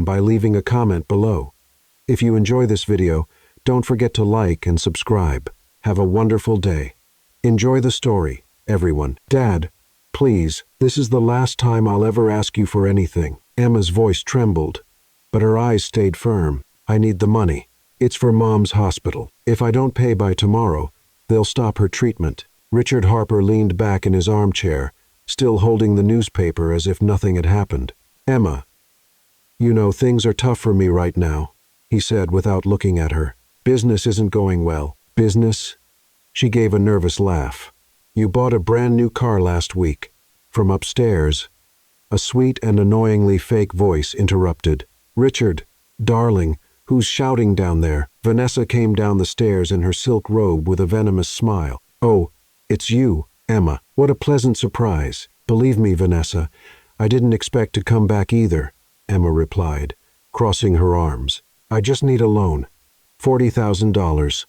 by leaving a comment below. If you enjoy this video, don't forget to like and subscribe. Have a wonderful day. Enjoy the story, everyone. Dad, please, this is the last time I'll ever ask you for anything. Emma's voice trembled, but her eyes stayed firm. I need the money. It's for Mom's hospital. If I don't pay by tomorrow, they'll stop her treatment. Richard Harper leaned back in his armchair, still holding the newspaper as if nothing had happened. Emma, you know, things are tough for me right now, he said without looking at her. Business isn't going well. Business? She gave a nervous laugh. You bought a brand new car last week. From upstairs, a sweet and annoyingly fake voice interrupted. Richard, darling, who's shouting down there? Vanessa came down the stairs in her silk robe with a venomous smile. Oh, it's you, Emma. What a pleasant surprise. Believe me, Vanessa, I didn't expect to come back either, Emma replied, crossing her arms. I just need a loan. $40,000.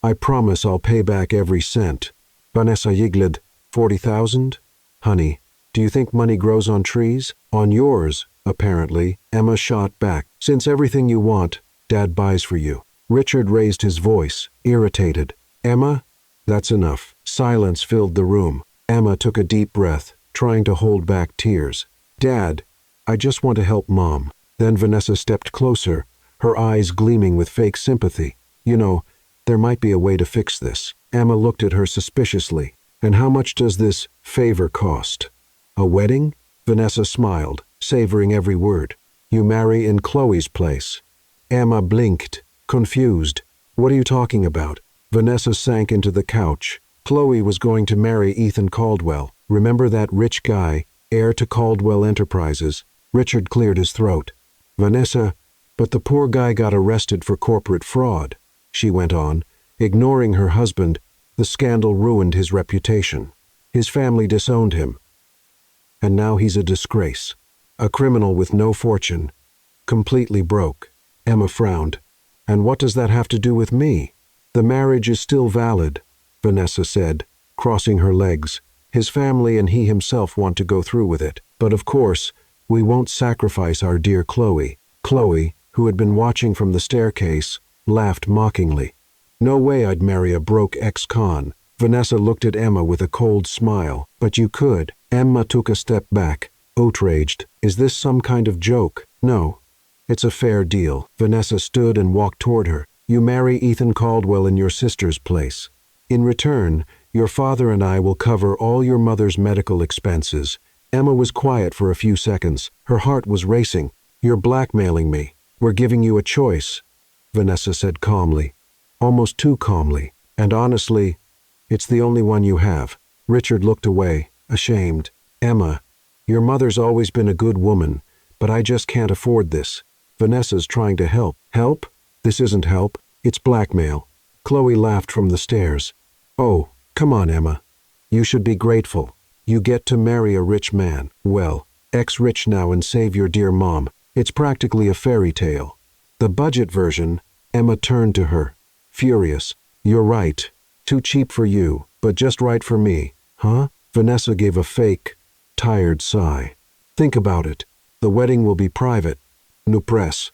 I promise I'll pay back every cent. Vanessa yiggled. 40,000? Honey, do you think money grows on trees? On yours, apparently, Emma shot back. Since everything you want, Dad buys for you. Richard raised his voice, irritated. Emma? That's enough. Silence filled the room. Emma took a deep breath, trying to hold back tears. Dad, I just want to help Mom. Then Vanessa stepped closer, her eyes gleaming with fake sympathy. You know, there might be a way to fix this. Emma looked at her suspiciously. And how much does this favor cost? A wedding? Vanessa smiled, savoring every word. You marry in Chloe's place. Emma blinked, confused. What are you talking about? Vanessa sank into the couch. Chloe was going to marry Ethan Caldwell. Remember that rich guy, heir to Caldwell Enterprises? Richard cleared his throat. Vanessa, but the poor guy got arrested for corporate fraud, she went on. Ignoring her husband, the scandal ruined his reputation. His family disowned him. And now he's a disgrace. A criminal with no fortune. Completely broke. Emma frowned. And what does that have to do with me? The marriage is still valid, Vanessa said, crossing her legs. His family and he himself want to go through with it. But of course, we won't sacrifice our dear Chloe. Chloe, who had been watching from the staircase, laughed mockingly. No way I'd marry a broke ex-con. Vanessa looked at Emma with a cold smile. But you could. Emma took a step back, outraged. Is this some kind of joke? No. It's a fair deal. Vanessa stood and walked toward her. You marry Ethan Caldwell in your sister's place. In return, your father and I will cover all your mother's medical expenses. Emma was quiet for a few seconds. Her heart was racing. You're blackmailing me. We're giving you a choice, Vanessa said calmly. Almost too calmly. And honestly, it's the only one you have. Richard looked away, ashamed. Emma, your mother's always been a good woman, but I just can't afford this. Vanessa's trying to help. Help? This isn't help. It's blackmail. Chloe laughed from the stairs. Oh, come on, Emma. You should be grateful. You get to marry a rich man. Well, ex-rich now and save your dear mom. It's practically a fairy tale. The budget version, Emma turned to her, furious. You're right. Too cheap for you, but just right for me. Huh? Vanessa gave a fake, tired sigh. Think about it. The wedding will be private. No press.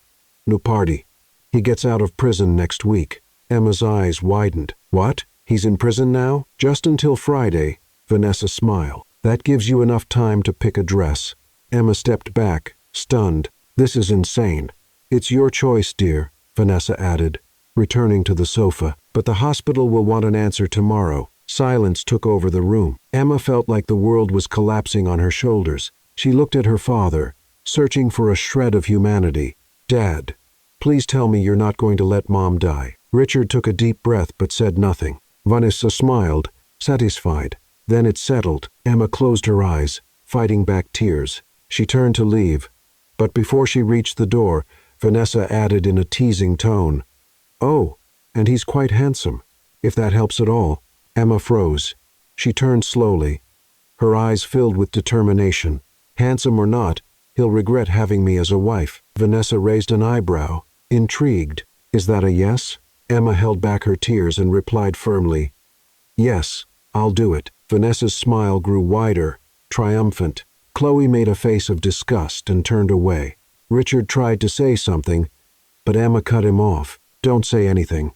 No party. He gets out of prison next week. Emma's eyes widened. What? He's in prison now? Just until Friday. Vanessa smiled. That gives you enough time to pick a dress. Emma stepped back, stunned. This is insane. It's your choice, dear, Vanessa added, returning to the sofa. But the hospital will want an answer tomorrow. Silence took over the room. Emma felt like the world was collapsing on her shoulders. She looked at her father, searching for a shred of humanity. Dad, please tell me you're not going to let Mom die. Richard took a deep breath but said nothing. Vanessa smiled, satisfied. Then it settled. Emma closed her eyes, fighting back tears. She turned to leave. But before she reached the door, Vanessa added in a teasing tone, Oh, and he's quite handsome, if that helps at all. Emma froze. She turned slowly, her eyes filled with determination. Handsome or not, he'll regret having me as a wife. Vanessa raised an eyebrow, intrigued. Is that a yes? Emma held back her tears and replied firmly, Yes, I'll do it. Vanessa's smile grew wider, triumphant. Chloe made a face of disgust and turned away. Richard tried to say something, but Emma cut him off. "Don't say anything.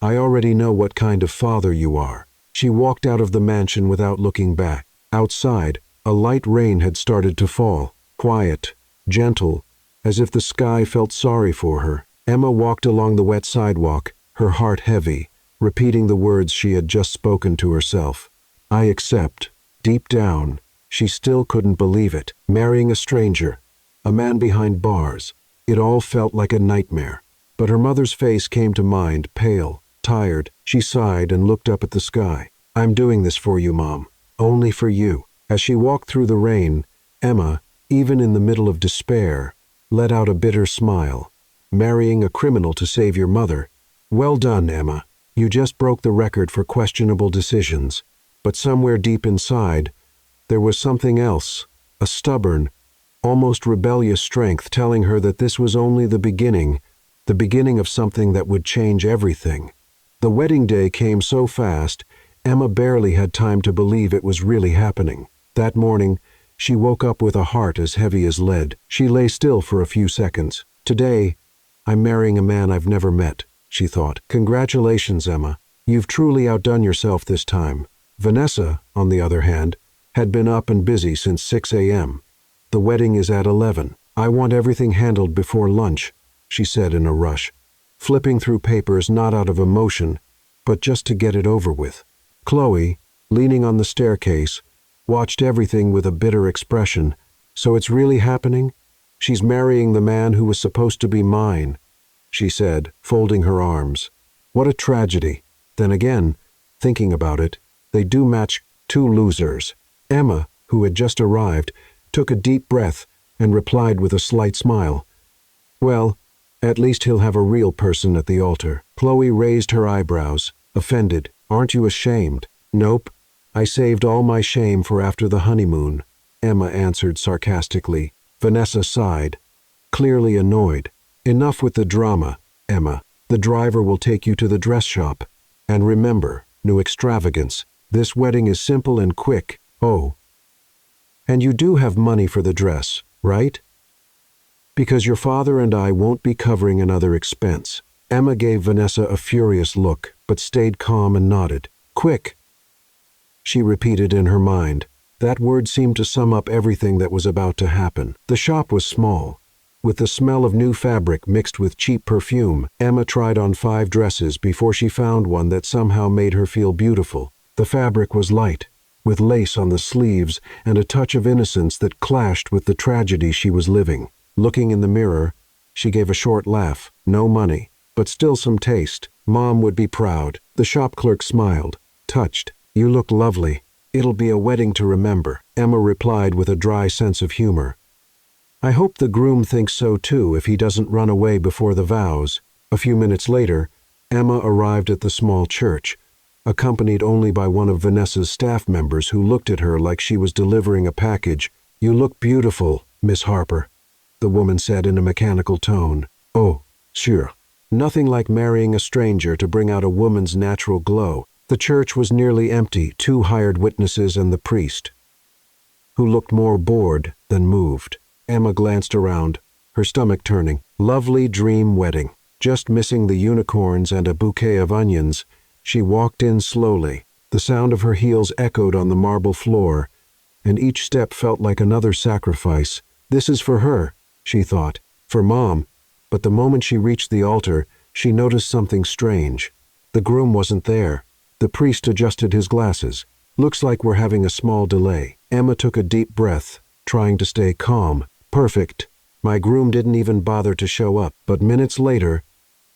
I already know what kind of father you are." She walked out of the mansion without looking back. Outside, a light rain had started to fall, quiet, gentle, as if the sky felt sorry for her. Emma walked along the wet sidewalk, her heart heavy, repeating the words she had just spoken to herself. "I accept." Deep down, she still couldn't believe it. Marrying a stranger, a man behind bars. It all felt like a nightmare. But her mother's face came to mind, pale, tired. She sighed and looked up at the sky. "I'm doing this for you, Mom. Only for you." As she walked through the rain, Emma, even in the middle of despair, let out a bitter smile. Marrying a criminal to save your mother. Well done, Emma. You just broke the record for questionable decisions. But somewhere deep inside, there was something else, a stubborn, almost rebellious strength telling her that this was only the beginning of something that would change everything. The wedding day came so fast, Emma barely had time to believe it was really happening. That morning, she woke up with a heart as heavy as lead. She lay still for a few seconds. "Today, I'm marrying a man I've never met," she thought. "Congratulations, Emma. You've truly outdone yourself this time." Vanessa, on the other hand, had been up and busy since 6 a.m. "The wedding is at 11. I want everything handled before lunch," she said in a rush, flipping through papers not out of emotion, but just to get it over with. Chloe, leaning on the staircase, watched everything with a bitter expression. "So it's really happening? She's marrying the man who was supposed to be mine," she said, folding her arms. "What a tragedy. Then again, thinking about it, they do match two losers." Emma, who had just arrived, took a deep breath and replied with a slight smile. "Well, at least he'll have a real person at the altar." Chloe raised her eyebrows, offended. "Aren't you ashamed?" "Nope. I saved all my shame for after the honeymoon," Emma answered sarcastically. Vanessa sighed, clearly annoyed. "Enough with the drama, Emma. The driver will take you to the dress shop. And remember, no extravagance. This wedding is simple and quick. Oh, and you do have money for the dress, right? Because your father and I won't be covering another expense." Emma gave Vanessa a furious look, but stayed calm and nodded. "Quick," she repeated in her mind. That word seemed to sum up everything that was about to happen. The shop was small, with the smell of new fabric mixed with cheap perfume. Emma tried on 5 dresses before she found one that somehow made her feel beautiful. The fabric was light, with lace on the sleeves and a touch of innocence that clashed with the tragedy she was living. Looking in the mirror, she gave a short laugh. No money, but still some taste. Mom would be proud. The shop clerk smiled, touched. "You look lovely. It'll be a wedding to remember," Emma replied with a dry sense of humor. "I hope the groom thinks so too if he doesn't run away before the vows." A few minutes later, Emma arrived at the small church, accompanied only by one of Vanessa's staff members who looked at her like she was delivering a package. "You look beautiful, Miss Harper," the woman said in a mechanical tone. "Oh, sure. Nothing like marrying a stranger to bring out a woman's natural glow." The church was nearly empty, 2 hired witnesses and the priest, who looked more bored than moved. Emma glanced around, her stomach turning. Lovely dream wedding. Just missing the unicorns and a bouquet of onions, she walked in slowly. The sound of her heels echoed on the marble floor, and each step felt like another sacrifice. "This is for her," she thought, "for Mom." But the moment she reached the altar, she noticed something strange. The groom wasn't there. The priest adjusted his glasses. "Looks like we're having a small delay." Emma took a deep breath, trying to stay calm. "Perfect. My groom didn't even bother to show up." But minutes later,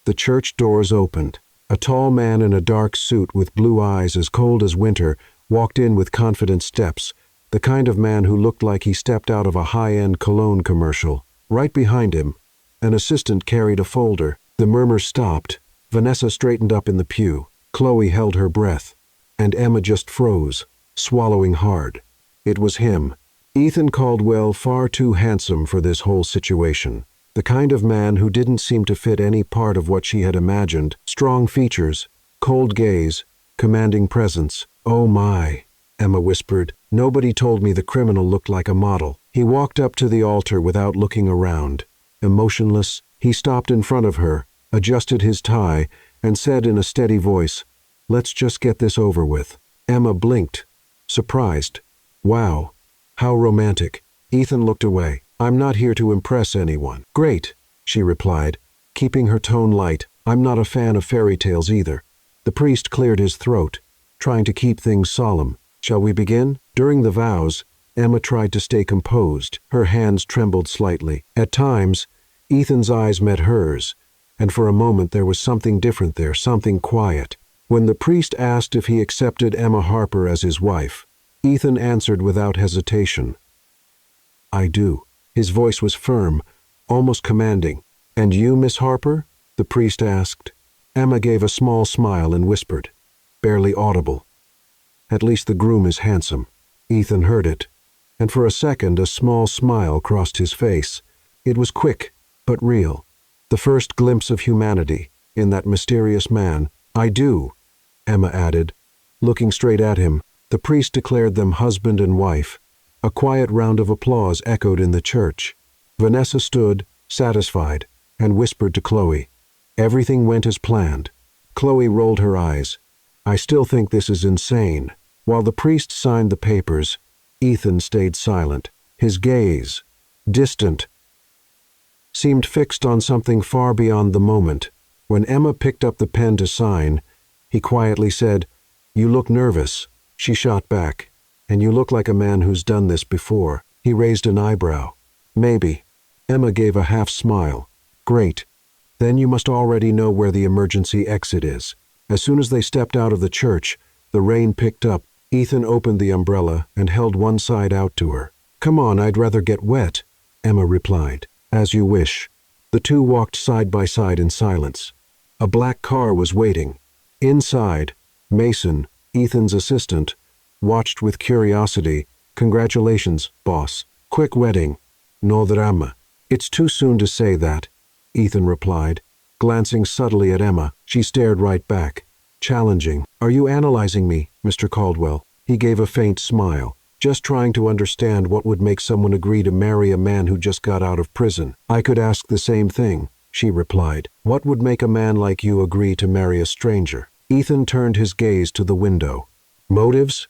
the church doors opened. A tall man in a dark suit with blue eyes as cold as winter walked in with confident steps, the kind of man who looked like he stepped out of a high-end cologne commercial. Right behind him, an assistant carried a folder. The murmurs stopped. Vanessa straightened up in the pew. Chloe held her breath, and Emma just froze, swallowing hard. It was him. Ethan Caldwell, far too handsome for this whole situation. The kind of man who didn't seem to fit any part of what she had imagined. Strong features, cold gaze, commanding presence. "Oh my," Emma whispered. "Nobody told me the criminal looked like a model." He walked up to the altar without looking around. emotionless. He stopped in front of her, adjusted his tie, and said in a steady voice, "Let's just get this over with." Emma blinked, surprised. "Wow, how romantic." Ethan looked away. "I'm not here to impress anyone." "Great," she replied, keeping her tone light. "I'm not a fan of fairy tales either." The priest cleared his throat, trying to keep things solemn. "Shall we begin?" During the vows, Emma tried to stay composed. Her hands trembled slightly. At times, Ethan's eyes met hers, and for a moment there was something different there, something quiet. When the priest asked if he accepted Emma Harper as his wife, Ethan answered without hesitation, "I do." His voice was firm, almost commanding. "And you, Miss Harper?" the priest asked. Emma gave a small smile and whispered, barely audible, "At least the groom is handsome." Ethan heard it, and for a second a small smile crossed his face. It was quick, but real. The first glimpse of humanity in that mysterious man. "I do," Emma added, looking straight at him. The priest declared them husband and wife. A quiet round of applause echoed in the church. Vanessa stood, satisfied, and whispered to Chloe. Everything went as planned. Chloe rolled her eyes. "I still think this is insane." While the priest signed the papers, Ethan stayed silent. His gaze, distant, seemed fixed on something far beyond the moment. When Emma picked up the pen to sign, he quietly said, "You look nervous." She shot back, "And you look like a man who's done this before." He raised an eyebrow. "Maybe." Emma gave a half smile. "Great. Then you must already know where the emergency exit is." As soon as they stepped out of the church, the rain picked up. Ethan opened the umbrella and held one side out to her. "Come on, I'd rather get wet," Emma replied. "As you wish." The two walked side by side in silence. A black car was waiting. Inside, Mason, Ethan's assistant, watched with curiosity. "Congratulations, boss. Quick wedding. No drama." "It's too soon to say that," Ethan replied, glancing subtly at Emma. She stared right back, challenging. "Are you analyzing me, Mr. Caldwell?" He gave a faint smile. "Just trying to understand what would make someone agree to marry a man who just got out of prison." "I could ask the same thing," she replied. "What would make a man like you agree to marry a stranger?" Ethan turned his gaze to the window. "Motives?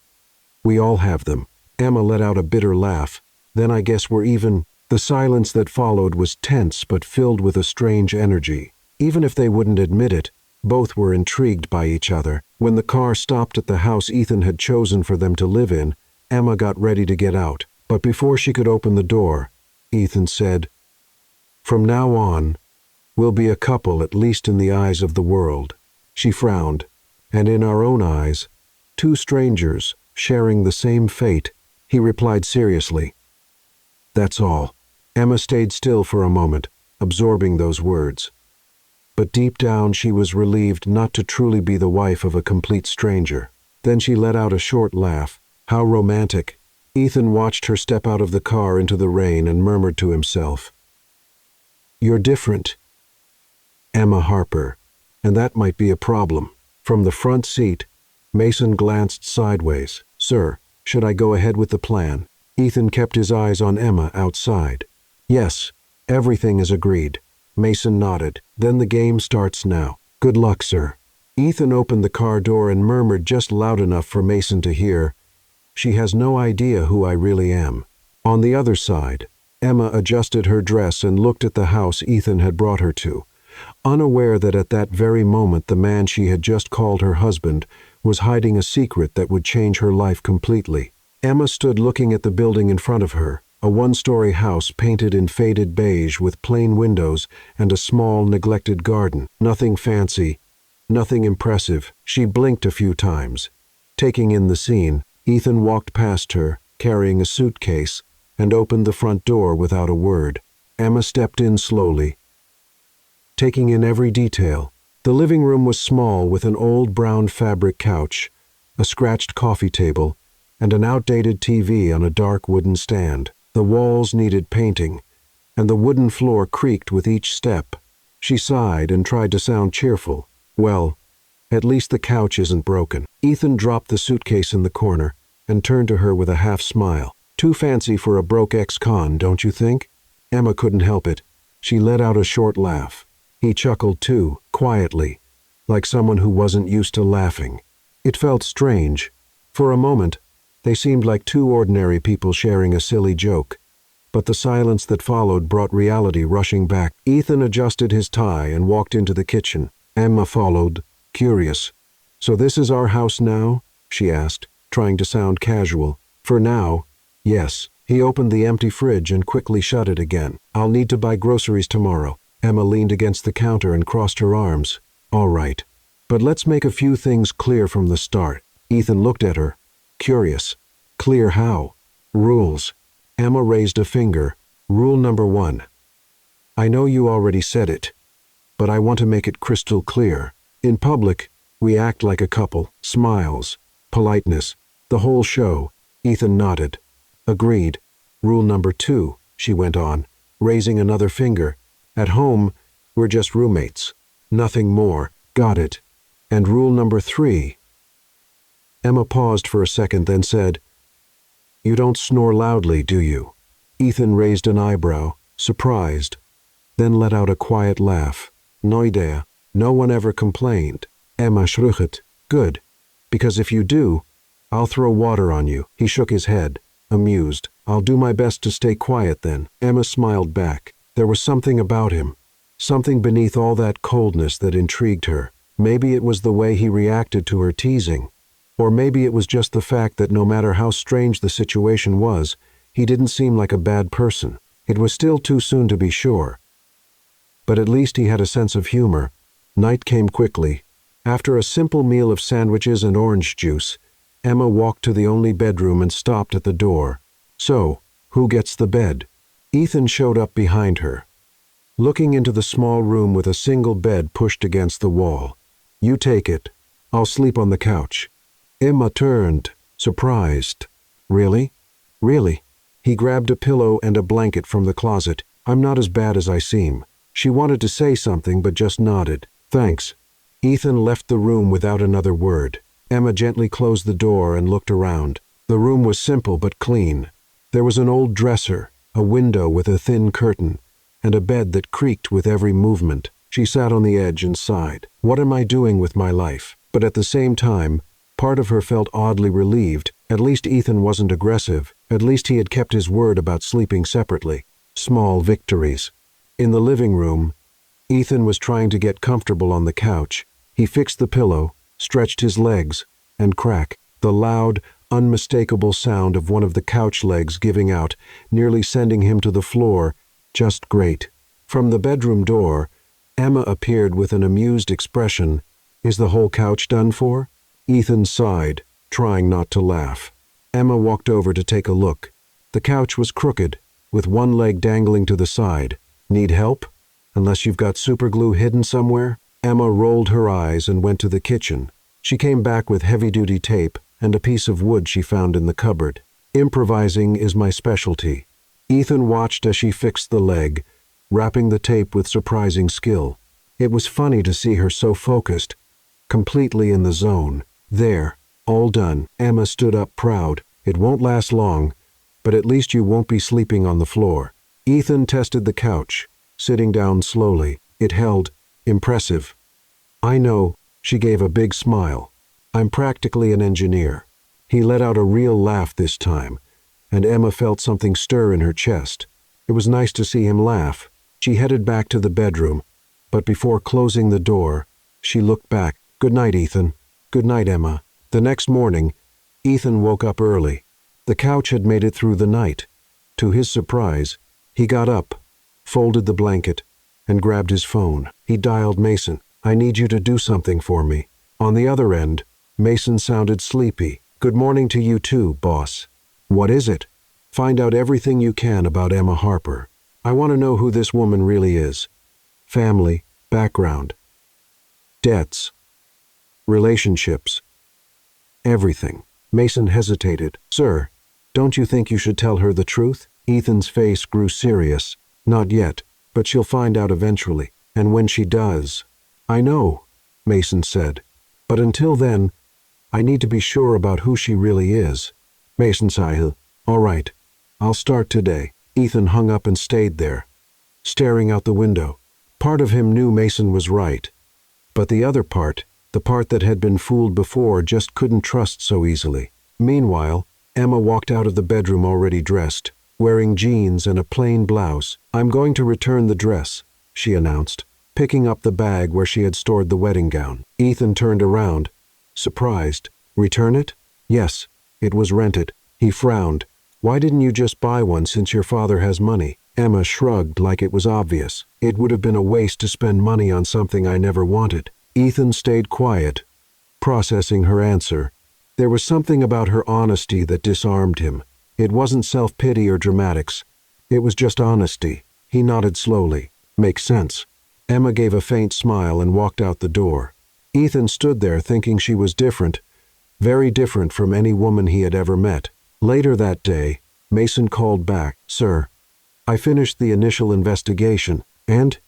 We all have them." Emma let out a bitter laugh. "Then I guess we're even." The silence that followed was tense but filled with a strange energy. Even if they wouldn't admit it, both were intrigued by each other. When the car stopped at the house Ethan had chosen for them to live in, Emma got ready to get out. But before she could open the door, Ethan said, "From now on, we'll be a couple, at least in the eyes of the world." She frowned. "And in our own eyes, two strangers sharing the same fate." He replied seriously, "That's all." Emma stayed still for a moment, absorbing those words. But deep down she was relieved not to truly be the wife of a complete stranger. Then she let out a short laugh. How romantic. Ethan watched her step out of the car into the rain and murmured to himself, "You're different, Emma Harper, and that might be a problem." From the front seat, Mason glanced sideways. "Sir, should I go ahead with the plan?" Ethan kept his eyes on Emma outside. "Yes, everything is agreed." Mason nodded. "Then the game starts now." "Good luck, sir." Ethan opened the car door and murmured just loud enough for Mason to hear, "She has no idea who I really am." On the other side, Emma adjusted her dress and looked at the house Ethan had brought her to, unaware that at that very moment the man she had just called her husband was hiding a secret that would change her life completely. Emma stood looking at the building in front of her, a one-story house painted in faded beige with plain windows and a small, neglected garden. Nothing fancy, nothing impressive. She blinked a few times, taking in the scene. Ethan walked past her, carrying a suitcase, and opened the front door without a word. Emma stepped in slowly, taking in every detail. The living room was small, with an old brown fabric couch, a scratched coffee table, and an outdated TV on a dark wooden stand. The walls needed painting, and the wooden floor creaked with each step. She sighed and tried to sound cheerful. "Well, at least the couch isn't broken." Ethan dropped the suitcase in the corner and turned to her with a half smile. "Too fancy for a broke ex-con, don't you think?" Emma couldn't help it. She let out a short laugh. He chuckled too, quietly, like someone who wasn't used to laughing. It felt strange. For a moment, they seemed like two ordinary people sharing a silly joke. But the silence that followed brought reality rushing back. Ethan adjusted his tie and walked into the kitchen. Emma followed, curious. "So this is our house now?" she asked, trying to sound casual. "For now, yes." He opened the empty fridge and quickly shut it again. "I'll need to buy groceries tomorrow." Emma leaned against the counter and crossed her arms. "All right. But let's make a few things clear from the start." Ethan looked at her, curious. "Clear how?" "Rules." Emma raised a finger. "Rule number 1. I know you already said it, but I want to make it crystal clear. In public, we act like a couple. Smiles, politeness, the whole show." Ethan nodded. "Agreed." "Rule number 2, she went on, raising another finger. "At home, we're just roommates. Nothing more." "Got it." "And rule number 3. Emma paused for a second, then said, "You don't snore loudly, do you?" Ethan raised an eyebrow, surprised, then let out a quiet laugh. "No idea. No one ever complained." Emma shrugged. "Good. Because if you do, I'll throw water on you." He shook his head, amused. "I'll do my best to stay quiet then." Emma smiled back. There was something about him, something beneath all that coldness that intrigued her. Maybe it was the way he reacted to her teasing. Or maybe it was just the fact that no matter how strange the situation was, he didn't seem like a bad person. It was still too soon to be sure. But at least he had a sense of humor. Night came quickly. After a simple meal of sandwiches and orange juice, Emma walked to the only bedroom and stopped at the door. "So, who gets the bed?" Ethan showed up behind her, looking into the small room with a single bed pushed against the wall. "You take it. I'll sleep on the couch." Emma turned, surprised. "Really? Really?" He grabbed a pillow and a blanket from the closet. "I'm not as bad as I seem." She wanted to say something but just nodded. "Thanks." Ethan left the room without another word. Emma gently closed the door and looked around. The room was simple but clean. There was an old dresser, a window with a thin curtain, and a bed that creaked with every movement. She sat on the edge and sighed. "What am I doing with my life?" But at the same time, part of her felt oddly relieved. At least Ethan wasn't aggressive. At least he had kept his word about sleeping separately. Small victories. In the living room, Ethan was trying to get comfortable on the couch. He fixed the pillow, stretched his legs, and crack. The loud, unmistakable sound of one of the couch legs giving out, nearly sending him to the floor. Just great. From the bedroom door, Emma appeared with an amused expression. "Is the whole couch done for?" Ethan sighed, trying not to laugh. Emma walked over to take a look. The couch was crooked, with one leg dangling to the side. "Need help? Unless you've got superglue hidden somewhere?" Emma rolled her eyes and went to the kitchen. She came back with heavy-duty tape and a piece of wood she found in the cupboard. "Improvising is my specialty." Ethan watched as she fixed the leg, wrapping the tape with surprising skill. It was funny to see her so focused, completely in the zone. "There, all done." Emma stood up proud. "It won't last long, but at least you won't be sleeping on the floor." Ethan tested the couch, sitting down slowly. It held. Impressive. "I know." She gave a big smile. "I'm practically an engineer." He let out a real laugh this time, and Emma felt something stir in her chest. It was nice to see him laugh. She headed back to the bedroom, but before closing the door, she looked back. "Good night, Ethan." "Good night, Emma." The next morning, Ethan woke up early. The couch had made it through the night. To his surprise, he got up, folded the blanket, and grabbed his phone. He dialed Mason. "I need you to do something for me." On the other end, Mason sounded sleepy. "Good morning to you too, boss." "What is it?" "Find out everything you can about Emma Harper. I want to know who this woman really is. Family, background, debts, relationships, everything." Mason hesitated. "Sir, don't you think you should tell her the truth?" Ethan's face grew serious. "Not yet, but she'll find out eventually. And when she does—" "I know," Mason said. "But until then, I need to be sure about who she really is." Mason sighed. "All right, I'll start today." Ethan hung up and stayed there, staring out the window. Part of him knew Mason was right. But the other part, the part that had been fooled before, just couldn't trust so easily. Meanwhile, Emma walked out of the bedroom already dressed, wearing jeans and a plain blouse. "I'm going to return the dress," she announced, picking up the bag where she had stored the wedding gown. Ethan turned around, surprised. "Return it?" "Yes, it was rented." He frowned. "Why didn't you just buy one since your father has money?" Emma shrugged like it was obvious. "It would have been a waste to spend money on something I never wanted." Ethan stayed quiet, processing her answer. There was something about her honesty that disarmed him. It wasn't self-pity or dramatics. It was just honesty. He nodded slowly. "Makes sense." Emma gave a faint smile and walked out the door. Ethan stood there thinking she was different, very different from any woman he had ever met. Later that day, Mason called back. "Sir, I finished the initial investigation, and—"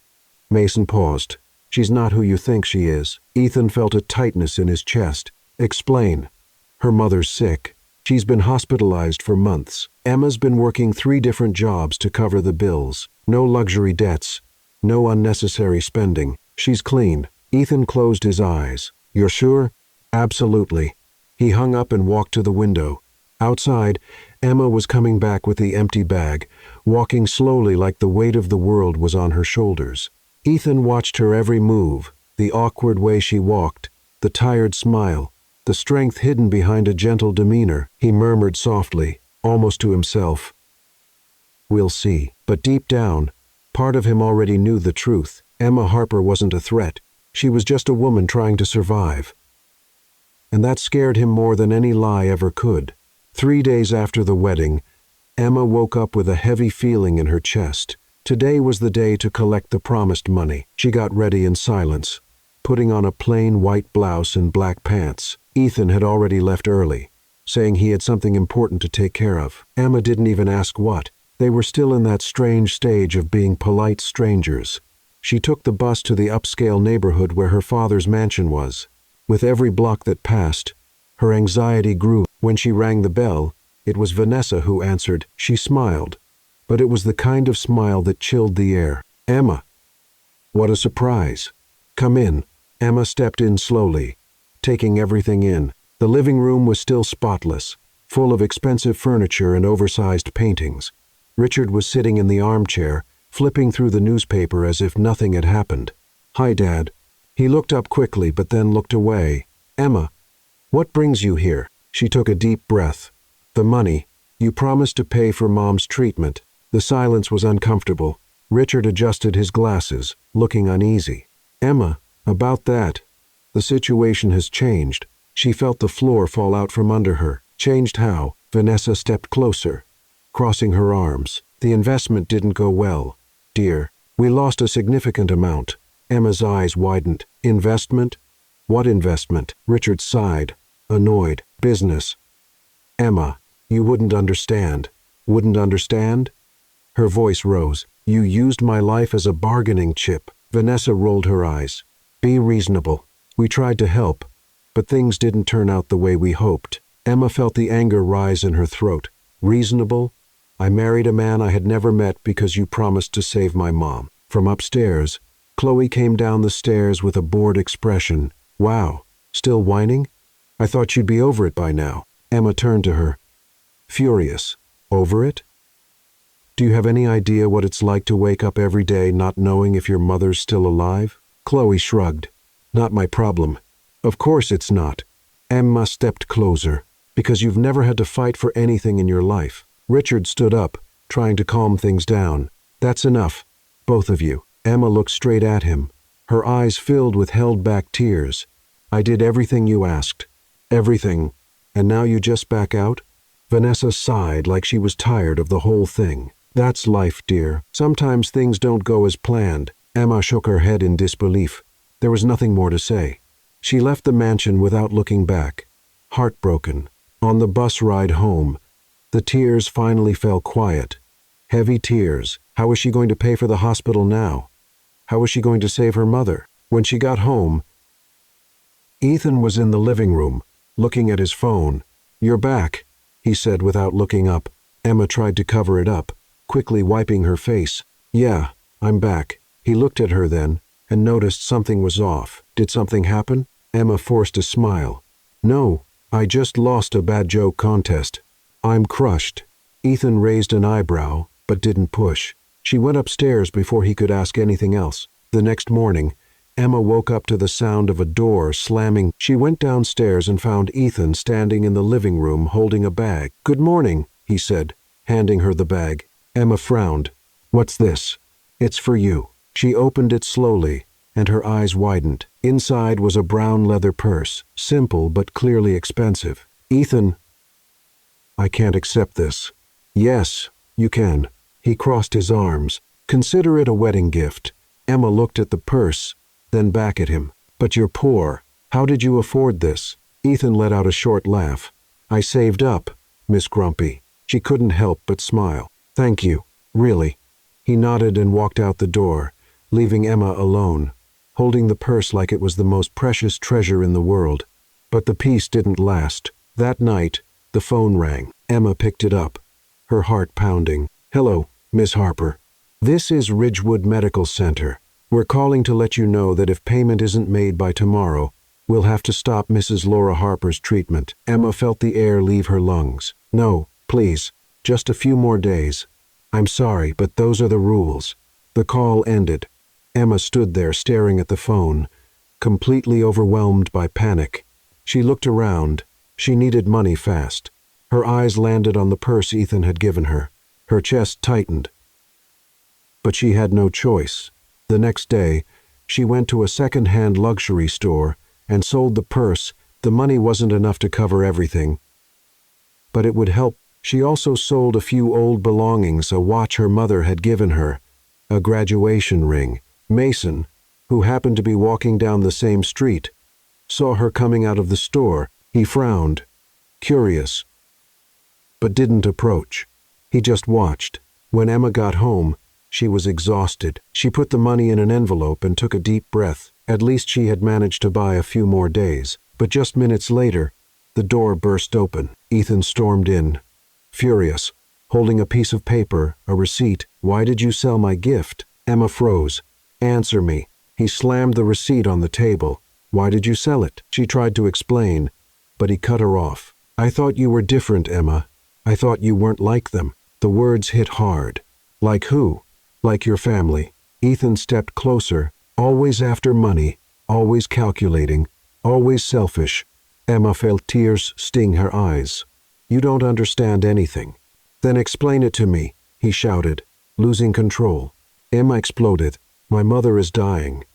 Mason paused. "She's not who you think she is." Ethan felt a tightness in his chest. "Explain." "Her mother's sick. She's been hospitalized for months. Emma's been working 3 different jobs to cover the bills. No luxury debts. No unnecessary spending. She's clean." Ethan closed his eyes. "You're sure?" "Absolutely." He hung up and walked to the window. Outside, Emma was coming back with the empty bag, walking slowly like the weight of the world was on her shoulders. Ethan watched her every move, the awkward way she walked, the tired smile, the strength hidden behind a gentle demeanor. He murmured softly, almost to himself, "We'll see." But deep down, part of him already knew the truth. Emma Harper wasn't a threat. She was just a woman trying to survive. And that scared him more than any lie ever could. 3 days after the wedding, Emma woke up with a heavy feeling in her chest. Today was the day to collect the promised money. She got ready in silence, putting on a plain white blouse and black pants. Ethan had already left early, saying he had something important to take care of. Emma didn't even ask what. They were still in that strange stage of being polite strangers. She took the bus to the upscale neighborhood where her father's mansion was. With every block that passed, her anxiety grew. When she rang the bell, it was Vanessa who answered. She smiled, but it was the kind of smile that chilled the air. "Emma." "What a surprise." "Come in." Emma stepped in slowly, taking everything in. The living room was still spotless, full of expensive furniture and oversized paintings. Richard was sitting in the armchair, flipping through the newspaper as if nothing had happened. "Hi, Dad." He looked up quickly but then looked away. "Emma, what brings you here?" She took a deep breath. "The money. You promised to pay for Mom's treatment." The silence was uncomfortable. Richard adjusted his glasses, looking uneasy. "Emma, about that. The situation has changed." She felt the floor fall out from under her. "Changed how?" Vanessa stepped closer, crossing her arms. "The investment didn't go well, dear. We lost a significant amount." Emma's eyes widened. "Investment? What investment?" Richard sighed, annoyed. "Business." "Emma, you wouldn't understand." "Wouldn't understand?" Her voice rose. "You used my life as a bargaining chip." Vanessa rolled her eyes. "Be reasonable. We tried to help, but things didn't turn out the way we hoped." Emma felt the anger rise in her throat. "Reasonable? I married a man I had never met because you promised to save my mom." From upstairs, Chloe came down the stairs with a bored expression. "Wow, still whining? I thought you'd be over it by now." Emma turned to her. Furious. "Over it? Do you have any idea what it's like to wake up every day not knowing if your mother's still alive?" Chloe shrugged. "Not my problem." "Of course it's not." Emma stepped closer. "Because you've never had to fight for anything in your life." Richard stood up, trying to calm things down. "That's enough, both of you." Emma looked straight at him, her eyes filled with held-back tears. "I did everything you asked. Everything. And now you just back out?" Vanessa sighed like she was tired of the whole thing. "That's life, dear. Sometimes things don't go as planned." Emma shook her head in disbelief. There was nothing more to say. She left the mansion without looking back, heartbroken. On the bus ride home, the tears finally fell quiet. Heavy tears. How was she going to pay for the hospital now? How was she going to save her mother? When she got home, Ethan was in the living room, looking at his phone. "You're back," he said without looking up. Emma tried to cover it up, quickly wiping her face. "Yeah, I'm back. He looked at her then, and noticed something was off. Did something happen? Emma forced a smile. No, I just lost a bad joke contest. I'm crushed. Ethan raised an eyebrow, but didn't push. She went upstairs before he could ask anything else. The next morning, Emma woke up to the sound of a door slamming. She went downstairs and found Ethan standing in the living room holding a bag. Good morning, he said, handing her the bag. Emma frowned. What's this? It's for you. She opened it slowly, and her eyes widened. Inside was a brown leather purse, simple but clearly expensive. Ethan, I can't accept this. Yes, you can. He crossed his arms. Consider it a wedding gift. Emma looked at the purse, then back at him. But you're poor. How did you afford this? Ethan let out a short laugh. I saved up, Miss Grumpy. She couldn't help but smile. Thank you, really. He nodded and walked out the door, leaving Emma alone, holding the purse like it was the most precious treasure in the world. But the peace didn't last. That night, the phone rang. Emma picked it up, her heart pounding. Hello, Miss Harper. This is Ridgewood Medical Center. We're calling to let you know that if payment isn't made by tomorrow, we'll have to stop Mrs. Laura Harper's treatment. Emma felt the air leave her lungs. No, please, just a few more days. I'm sorry, but those are the rules. The call ended. Emma stood there staring at the phone, completely overwhelmed by panic. She looked around. She needed money fast. Her eyes landed on the purse Ethan had given her. Her chest tightened. But she had no choice. The next day, she went to a second-hand luxury store and sold the purse. The money wasn't enough to cover everything, but it would help. She also sold a few old belongings, a watch her mother had given her, a graduation ring. Mason, who happened to be walking down the same street, saw her coming out of the store. He frowned, curious, but didn't approach. He just watched. When Emma got home, she was exhausted. She put the money in an envelope and took a deep breath. At least she had managed to buy a few more days. But just minutes later, the door burst open. Ethan stormed in, furious, holding a piece of paper, a receipt. Why did you sell my gift? Emma froze. Answer me. He slammed the receipt on the table. Why did you sell it? She tried to explain, but he cut her off. I thought you were different, Emma. I thought you weren't like them. The words hit hard. Like who? Like your family. Ethan stepped closer, always after money, always calculating, always selfish. Emma felt tears sting her eyes. You don't understand anything. Then explain it to me, he shouted, losing control. Emma exploded. My mother is dying.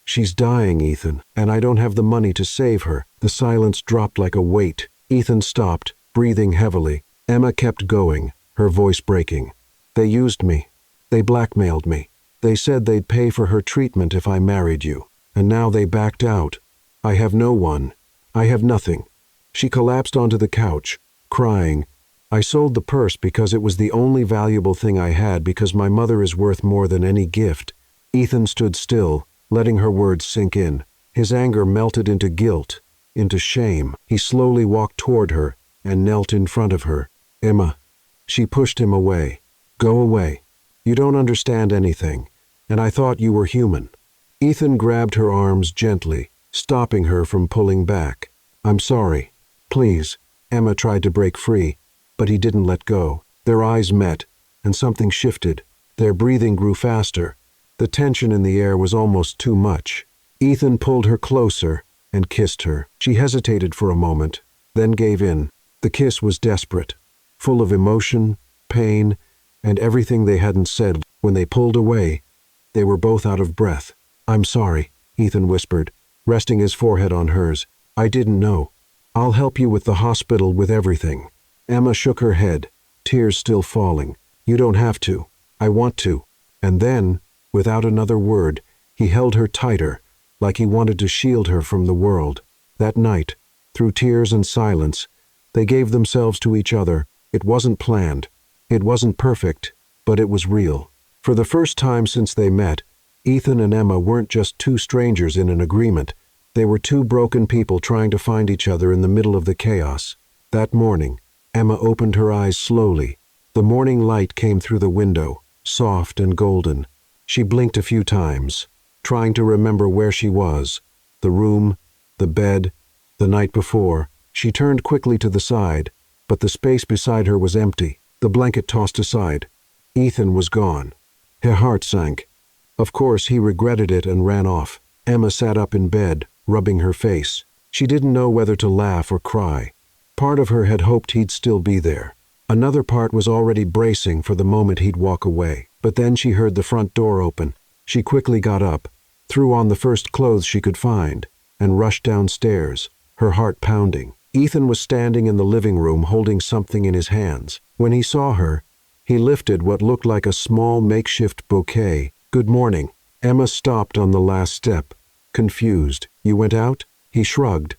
She's dying, Ethan, and I don't have the money to save her. The silence dropped like a weight. Ethan stopped, breathing heavily. Emma kept going, her voice breaking. They used me. They blackmailed me. They said they'd pay for her treatment if I married you. And now they backed out. I have no one. I have nothing. She collapsed onto the couch, crying. I sold the purse because it was the only valuable thing I had, because my mother is worth more than any gift. Ethan stood still, letting her words sink in. His anger melted into guilt, into shame. He slowly walked toward her and knelt in front of her. Emma. She pushed him away. Go away. You don't understand anything, and I thought you were human. Ethan grabbed her arms gently, stopping her from pulling back. I'm sorry. Please. Emma tried to break free, but he didn't let go. Their eyes met, and something shifted. Their breathing grew faster. The tension in the air was almost too much. Ethan pulled her closer and kissed her. She hesitated for a moment, then gave in. The kiss was desperate, full of emotion, pain, and everything they hadn't said. When they pulled away, they were both out of breath. I'm sorry, Ethan whispered, resting his forehead on hers. I didn't know. I'll help you with the hospital, with everything. Emma shook her head, tears still falling. You don't have to. I want to. And then, without another word, he held her tighter, like he wanted to shield her from the world. That night, through tears and silence, they gave themselves to each other. It wasn't planned. It wasn't perfect, but it was real. For the first time since they met, Ethan and Emma weren't just two strangers in an agreement. They were two broken people trying to find each other in the middle of the chaos. That morning, Emma opened her eyes slowly. The morning light came through the window, soft and golden. She blinked a few times, trying to remember where she was. The room, the bed, the night before. She turned quickly to the side, but the space beside her was empty, the blanket tossed aside. Ethan was gone. Her heart sank. Of course, he regretted it and ran off. Emma sat up in bed, rubbing her face. She didn't know whether to laugh or cry. Part of her had hoped he'd still be there. Another part was already bracing for the moment he'd walk away. But then she heard the front door open. She quickly got up, threw on the first clothes she could find, and rushed downstairs, her heart pounding. Ethan was standing in the living room holding something in his hands. When he saw her, he lifted what looked like a small makeshift bouquet. "Good morning." Emma stopped on the last step, confused. "You went out?" He shrugged,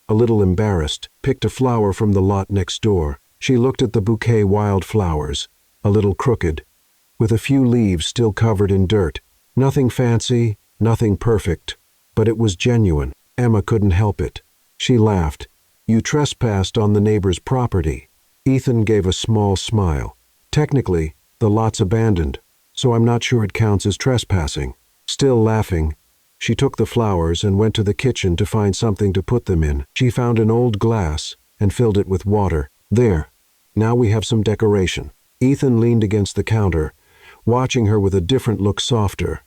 a little embarrassed, picked a flower from the lot next door. She looked at the bouquet wildflowers, a little crooked, with a few leaves still covered in dirt. Nothing fancy, nothing perfect, but it was genuine. Emma couldn't help it. She laughed. "You trespassed on the neighbor's property." Ethan gave a small smile. "Technically, the lot's abandoned, so I'm not sure it counts as trespassing." Still laughing, she took the flowers and went to the kitchen to find something to put them in. She found an old glass and filled it with water. "There, now we have some decoration." Ethan leaned against the counter, watching her with a different look, softer,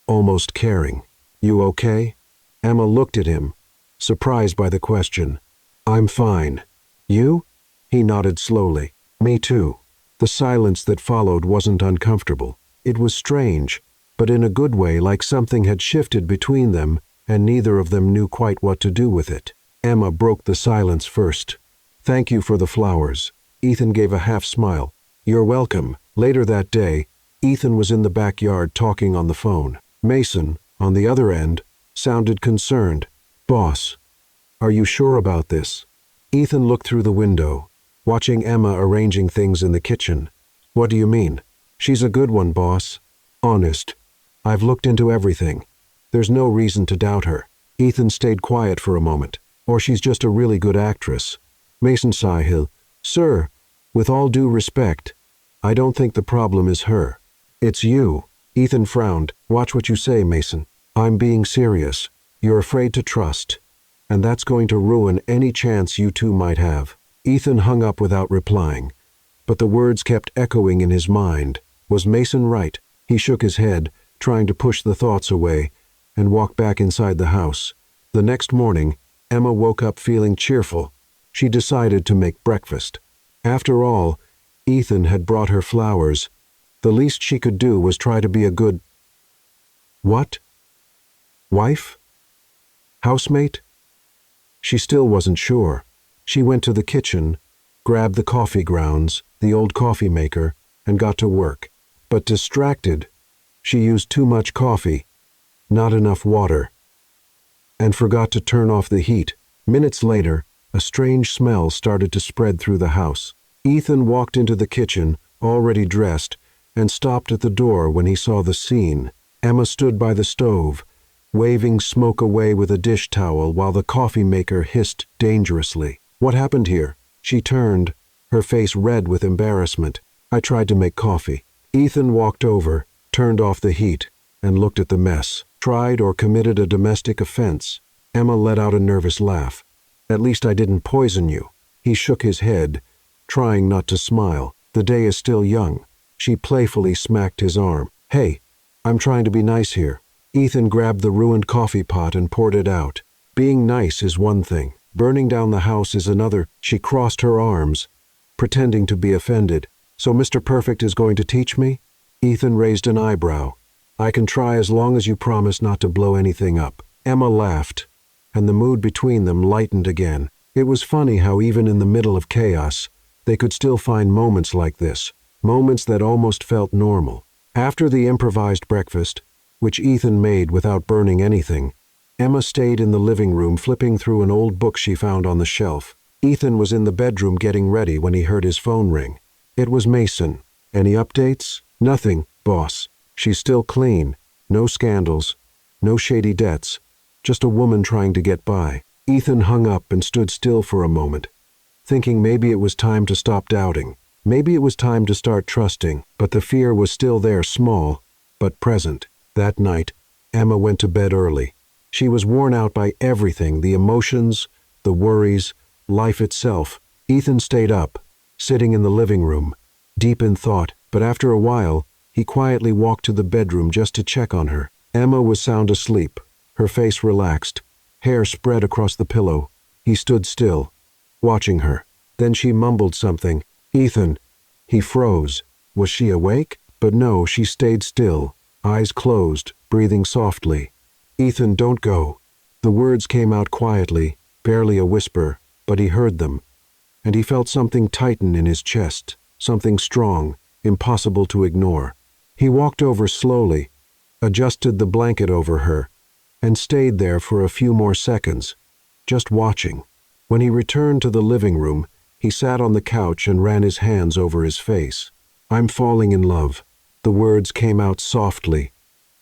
almost caring. "You okay?" Emma looked at him, surprised by the question. "I'm fine. You?" He nodded slowly. "Me too." The silence that followed wasn't uncomfortable. It was strange, but in a good way, like something had shifted between them and neither of them knew quite what to do with it. Emma broke the silence first. "Thank you for the flowers." Ethan gave a half smile. "You're welcome." Later that day, Ethan was in the backyard talking on the phone. Mason, on the other end, sounded concerned. "Boss, are you sure about this?" Ethan looked through the window, watching Emma arranging things in the kitchen. "What do you mean?" "She's a good one, boss. Honest. I've looked into everything. There's no reason to doubt her." Ethan stayed quiet for a moment. "Or she's just a really good actress." Mason sighed. "Sir, with all due respect, I don't think the problem is her. It's you." Ethan frowned. "Watch what you say, Mason. I'm being serious. You're afraid to trust, and that's going to ruin any chance you two might have." Ethan hung up without replying, but the words kept echoing in his mind. Was Mason right? He shook his head, trying to push the thoughts away, and walked back inside the house. The next morning, Emma woke up feeling cheerful. She decided to make breakfast. After all, Ethan had brought her flowers. The least she could do was try to be a good... what? Wife? Housemate? She still wasn't sure. She went to the kitchen, grabbed the coffee grounds, the old coffee maker, and got to work. But distracted, she used too much coffee, not enough water, and forgot to turn off the heat. Minutes later, a strange smell started to spread through the house. Ethan walked into the kitchen, already dressed, and stopped at the door when he saw the scene. Emma stood by the stove, waving smoke away with a dish towel while the coffee maker hissed dangerously. "What happened here?" She turned, her face red with embarrassment. "I tried to make coffee." Ethan walked over, turned off the heat, and looked at the mess. "Tried or committed a domestic offense." Emma let out a nervous laugh. "At least I didn't poison you." He shook his head, trying not to smile. "The day is still young." She playfully smacked his arm. "Hey, I'm trying to be nice here." Ethan grabbed the ruined coffee pot and poured it out. "Being nice is one thing. Burning down the house is another." She crossed her arms, pretending to be offended. "So Mr. Perfect is going to teach me?" Ethan raised an eyebrow. "I can try as long as you promise not to blow anything up." Emma laughed, and the mood between them lightened again. It was funny how even in the middle of chaos, they could still find moments like this, moments that almost felt normal. After the improvised breakfast, which Ethan made without burning anything, Emma stayed in the living room flipping through an old book she found on the shelf. Ethan was in the bedroom getting ready when he heard his phone ring. It was Mason. "Any updates?" "Nothing, boss. She's still clean. No scandals. No shady debts. Just a woman trying to get by." Ethan hung up and stood still for a moment, thinking maybe it was time to stop doubting. Maybe it was time to start trusting, but the fear was still there, small, but present. That night, Emma went to bed early. She was worn out by everything, the emotions, the worries, life itself. Ethan stayed up, sitting in the living room, deep in thought, but after a while, he quietly walked to the bedroom just to check on her. Emma was sound asleep, her face relaxed, hair spread across the pillow. He stood still, watching her. Then she mumbled something. "Ethan." He froze. Was she awake? But no, she stayed still, eyes closed, breathing softly. "Ethan, don't go." The words came out quietly, barely a whisper, but he heard them, and he felt something tighten in his chest, something strong, impossible to ignore. He walked over slowly, adjusted the blanket over her, and stayed there for a few more seconds, just watching. When he returned to the living room, he sat on the couch and ran his hands over his face. "I'm falling in love." The words came out softly,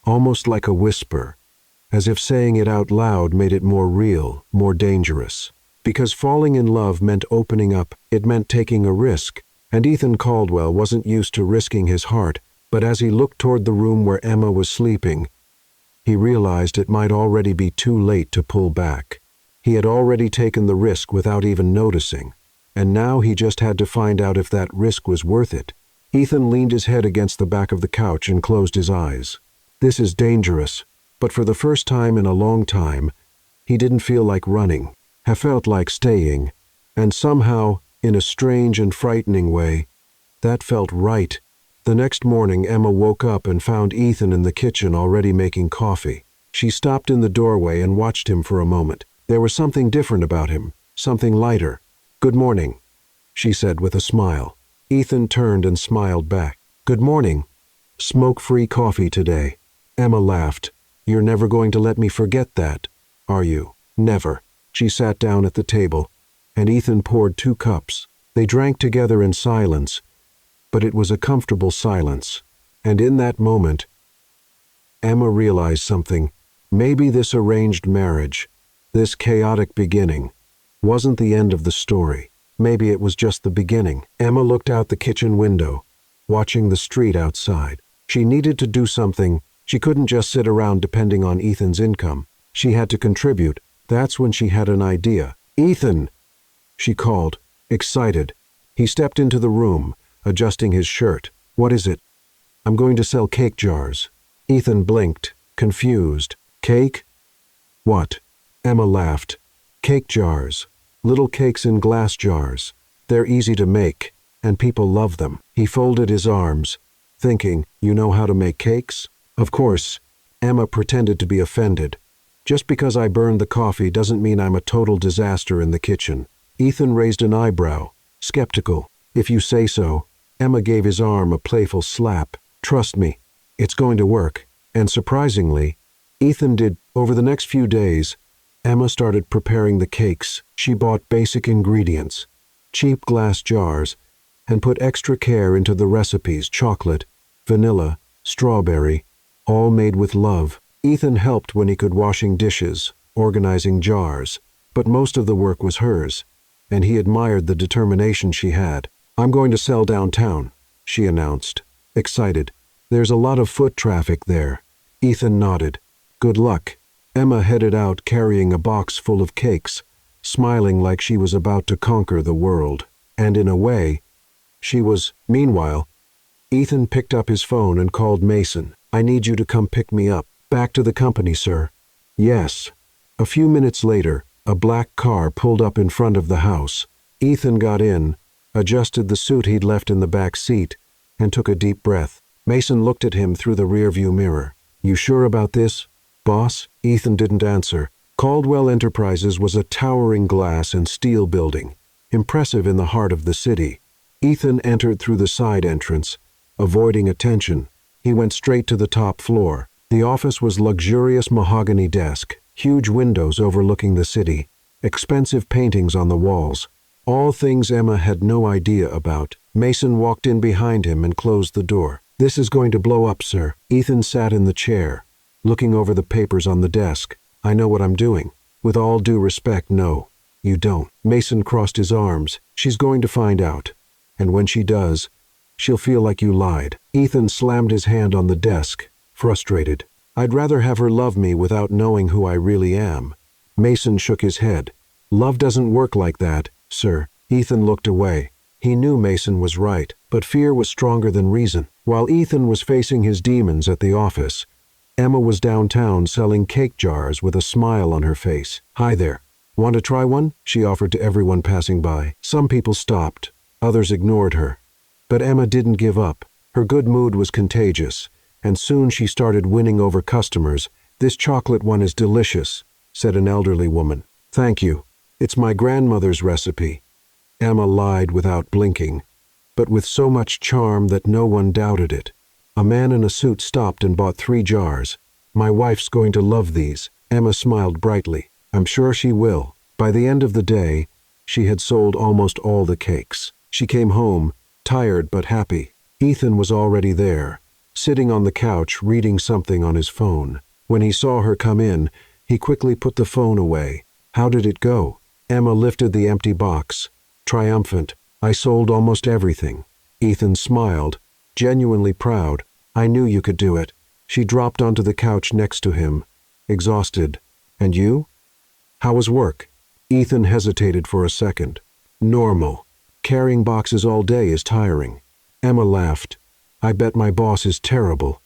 almost like a whisper, as if saying it out loud made it more real, more dangerous. Because falling in love meant opening up, it meant taking a risk, and Ethan Caldwell wasn't used to risking his heart, but as he looked toward the room where Emma was sleeping, he realized it might already be too late to pull back. He had already taken the risk without even noticing, and now he just had to find out if that risk was worth it. Ethan leaned his head against the back of the couch and closed his eyes. This is dangerous, but for the first time in a long time, he didn't feel like running. He felt like staying, and somehow, in a strange and frightening way, that felt right. The next morning, Emma woke up and found Ethan in the kitchen already making coffee. She stopped in the doorway and watched him for a moment. There was something different about him, something lighter. "Good morning," she said with a smile. Ethan turned and smiled back. "Good morning. Smoke-free coffee today." Emma laughed. "You're never going to let me forget that, are you?" "Never." She sat down at the table, and Ethan poured 2 cups. They drank together in silence, but it was a comfortable silence. And in that moment, Emma realized something. Maybe this arranged marriage, this chaotic beginning, wasn't the end of the story. Maybe it was just the beginning. Emma looked out the kitchen window, watching the street outside. She needed to do something. She couldn't just sit around depending on Ethan's income. She had to contribute. That's when she had an idea. "Ethan!" she called, excited. He stepped into the room, adjusting his shirt. "What is it?" "I'm going to sell cake jars." Ethan blinked, confused. "Cake? What?" Emma laughed. "Cake jars. Little cakes in glass jars. They're easy to make, and people love them." He folded his arms, thinking, "You know how to make cakes?" "Of course." Emma pretended to be offended. "Just because I burned the coffee doesn't mean I'm a total disaster in the kitchen." Ethan raised an eyebrow, skeptical. "If you say so." Emma gave his arm a playful slap. "Trust me, it's going to work." And surprisingly, Ethan did. Over the next few days, Emma started preparing the cakes. She bought basic ingredients, cheap glass jars, and put extra care into the recipes: chocolate, vanilla, strawberry, all made with love. Ethan helped when he could, washing dishes, organizing jars, but most of the work was hers, and he admired the determination she had. "I'm going to sell downtown," she announced, excited. "There's a lot of foot traffic there." Ethan nodded. "Good luck." Emma headed out carrying a box full of cakes, smiling like she was about to conquer the world. And in a way, she was. Meanwhile, Ethan picked up his phone and called Mason. "I need you to come pick me up." "Back to the company, sir." "Yes." A few minutes later, a black car pulled up in front of the house. Ethan got in, adjusted the suit he'd left in the back seat, and took a deep breath. Mason looked at him through the rearview mirror. "You sure about this, boss?" Ethan didn't answer. Caldwell Enterprises was a towering glass and steel building, impressive in the heart of the city. Ethan entered through the side entrance, avoiding attention. He went straight to the top floor. The office was luxurious mahogany desk, huge windows overlooking the city, expensive paintings on the walls, all things Emma had no idea about. Mason walked in behind him and closed the door. "This is going to blow up, sir." Ethan sat in the chair, looking over the papers on the desk. "I know what I'm doing." "With all due respect, no, you don't." Mason crossed his arms. "She's going to find out. And when she does, she'll feel like you lied." Ethan slammed his hand on the desk, frustrated. I'd rather have her love me without knowing who I really am. Mason shook his head. Love doesn't work like that, sir. Ethan looked away. He knew Mason was right, but fear was stronger than reason. While Ethan was facing his demons at the office, Emma was downtown selling cake jars with a smile on her face. "Hi there. Want to try one?" she offered to everyone passing by. Some people stopped. Others ignored her. But Emma didn't give up. Her good mood was contagious, and soon she started winning over customers. "This chocolate one is delicious," said an elderly woman. "Thank you. It's my grandmother's recipe." Emma lied without blinking, but with so much charm that no one doubted it. A man in a suit stopped and bought 3 jars. "My wife's going to love these." Emma smiled brightly. "I'm sure she will." By the end of the day, she had sold almost all the cakes. She came home, tired but happy. Ethan was already there, sitting on the couch reading something on his phone. When he saw her come in, he quickly put the phone away. "How did it go?" Emma lifted the empty box, triumphant. "I sold almost everything." Ethan smiled, genuinely proud. "I knew you could do it." She dropped onto the couch next to him, exhausted. "And you? How was work?" Ethan hesitated for a second. "Normal. Carrying boxes all day is tiring." Emma laughed. "I bet my boss is terrible.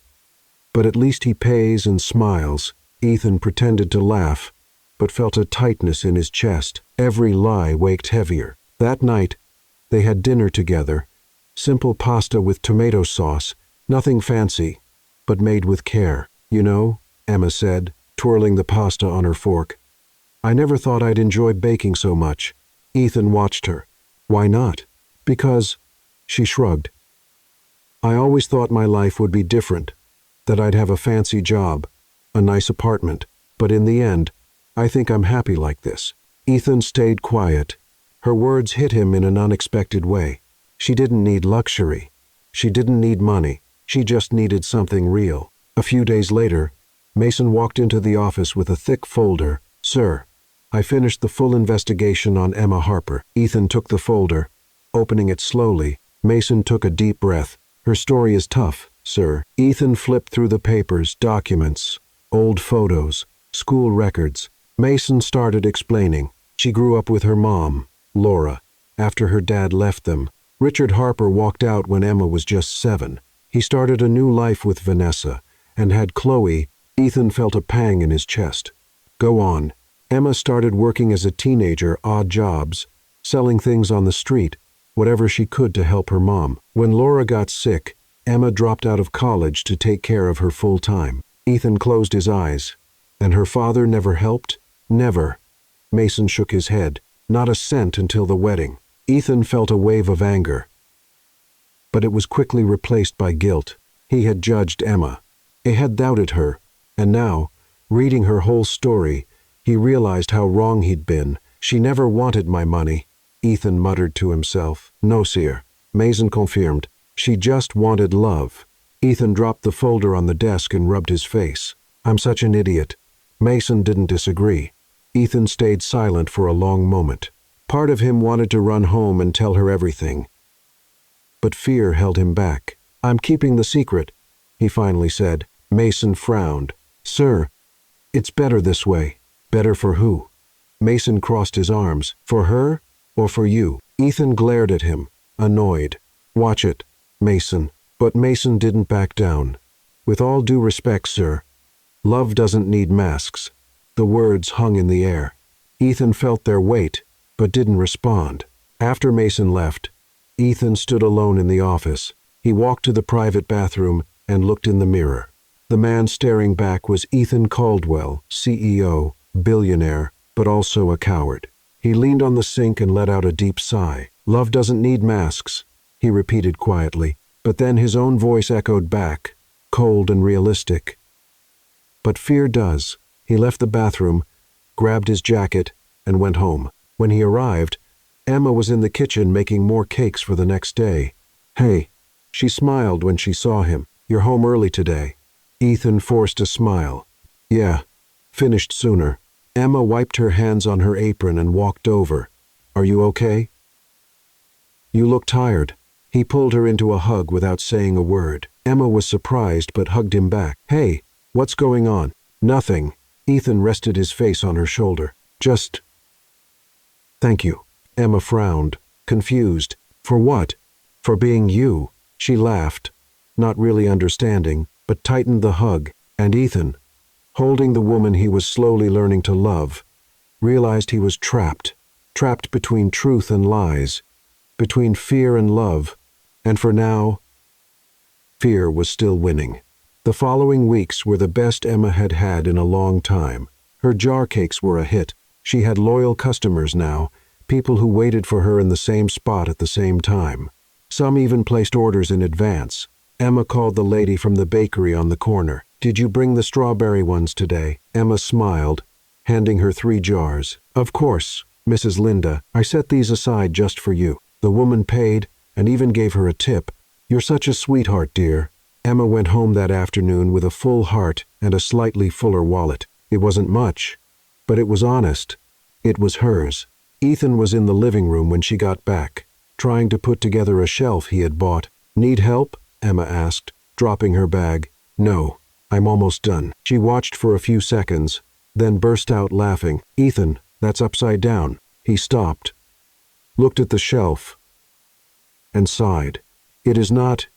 But at least he pays and smiles." Ethan pretended to laugh, but felt a tightness in his chest. Every lie weighed heavier. That night, they had dinner together. Simple pasta with tomato sauce, nothing fancy, but made with care. "You know," Emma said, twirling the pasta on her fork, "I never thought I'd enjoy baking so much." Ethan watched her. "Why not?" "Because," she shrugged, "I always thought my life would be different, that I'd have a fancy job, a nice apartment, but in the end, I think I'm happy like this." Ethan stayed quiet. Her words hit him in an unexpected way. She didn't need luxury. She didn't need money. She just needed something real. A few days later, Mason walked into the office with a thick folder. "Sir, I finished the full investigation on Emma Harper." Ethan took the folder. Opening it slowly, Mason took a deep breath. "Her story is tough, sir." Ethan flipped through the papers, documents, old photos, school records. Mason started explaining. She grew up with her mom, Laura, after her dad left them. Richard Harper walked out when Emma was just 7. He started a new life with Vanessa and had Chloe. Ethan felt a pang in his chest. "Go on." Emma started working as a teenager, odd jobs, selling things on the street, whatever she could to help her mom. When Laura got sick, Emma dropped out of college to take care of her full-time. Ethan closed his eyes. "And her father never helped?" "Never." Mason shook his head. "Not a cent until the wedding." Ethan felt a wave of anger, but it was quickly replaced by guilt. He had judged Emma. He had doubted her, and now, reading her whole story, he realized how wrong he'd been. "She never wanted my money," Ethan muttered to himself. "No, sir," Mason confirmed. "She just wanted love." Ethan dropped the folder on the desk and rubbed his face. "I'm such an idiot." Mason didn't disagree. Ethan stayed silent for a long moment. Part of him wanted to run home and tell her everything, but fear held him back. "I'm keeping the secret," he finally said. Mason frowned. "Sir, it's better this way." "Better for who?" Mason crossed his arms. "For her or for you?" Ethan glared at him, annoyed. "Watch it, Mason." But Mason didn't back down. "With all due respect, sir, love doesn't need masks." The words hung in the air. Ethan felt their weight, but didn't respond. After Mason left, Ethan stood alone in the office. He walked to the private bathroom and looked in the mirror. The man staring back was Ethan Caldwell, CEO, billionaire, but also a coward. He leaned on the sink and let out a deep sigh. "Love doesn't need masks," he repeated quietly, but then his own voice echoed back, cold and realistic. "But fear does." He left the bathroom, grabbed his jacket, and went home. When he arrived, Emma was in the kitchen making more cakes for the next day. "Hey." She smiled when she saw him. "You're home early today." Ethan forced a smile. "Yeah, finished sooner." Emma wiped her hands on her apron and walked over. "Are you okay?" "You look tired." He pulled her into a hug without saying a word. Emma was surprised but hugged him back. "Hey, what's going on?" "Nothing." Ethan rested his face on her shoulder. "Just... thank you." Emma frowned, confused. "For what?" "For being you." She laughed, not really understanding, but tightened the hug, and Ethan, holding the woman he was slowly learning to love, realized he was trapped between truth and lies, between fear and love, and for now, fear was still winning. The following weeks were the best Emma had had in a long time. Her jar cakes were a hit. She had loyal customers now, people who waited for her in the same spot at the same time. Some even placed orders in advance. Emma called the lady from the bakery on the corner. "Did you bring the strawberry ones today?" Emma smiled, handing her 3 jars. "Of course, Mrs. Linda. I set these aside just for you." The woman paid and even gave her a tip. "You're such a sweetheart, dear." Emma went home that afternoon with a full heart and a slightly fuller wallet. It wasn't much, but it was honest. It was hers. Ethan was in the living room when she got back, trying to put together a shelf he had bought. "Need help?" Emma asked, dropping her bag. "No, I'm almost done." She watched for a few seconds, then burst out laughing. "Ethan, that's upside down." He stopped, looked at the shelf, and sighed. "It is not."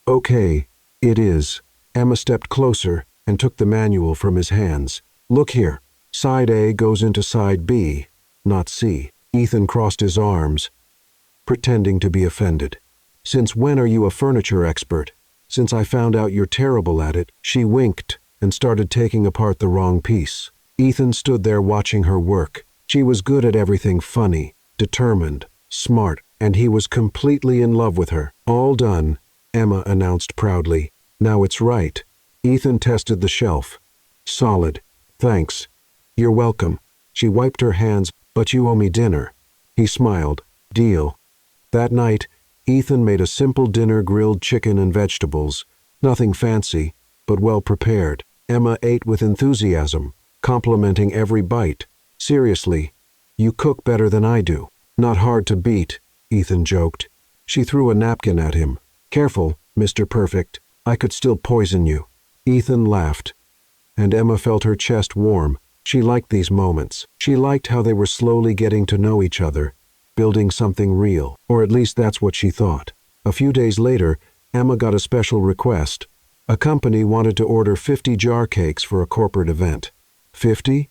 "Okay, it is." Emma stepped closer and took the manual from his hands. "Look here. Side A goes into side B, not C." Ethan crossed his arms, pretending to be offended. "Since when are you a furniture expert?" "Since I found out you're terrible at it." She winked and started taking apart the wrong piece. Ethan stood there watching her work. She was good at everything funny, determined, smart, and he was completely in love with her. "All done," Emma announced proudly. "Now it's right." Ethan tested the shelf. "Solid. Thanks." "You're welcome." She wiped her hands. "But you owe me dinner." He smiled. "Deal." That night, Ethan made a simple dinner: grilled chicken and vegetables. Nothing fancy, but well prepared. Emma ate with enthusiasm, complimenting every bite. "Seriously, you cook better than I do." "Not hard to beat," Ethan joked. She threw a napkin at him. "Careful, Mr. Perfect. I could still poison you." Ethan laughed, and Emma felt her chest warm. She liked these moments. She liked how they were slowly getting to know each other, building something real, or at least that's what she thought. A few days later, Emma got a special request. A company wanted to order 50 jar cakes for a corporate event. 50?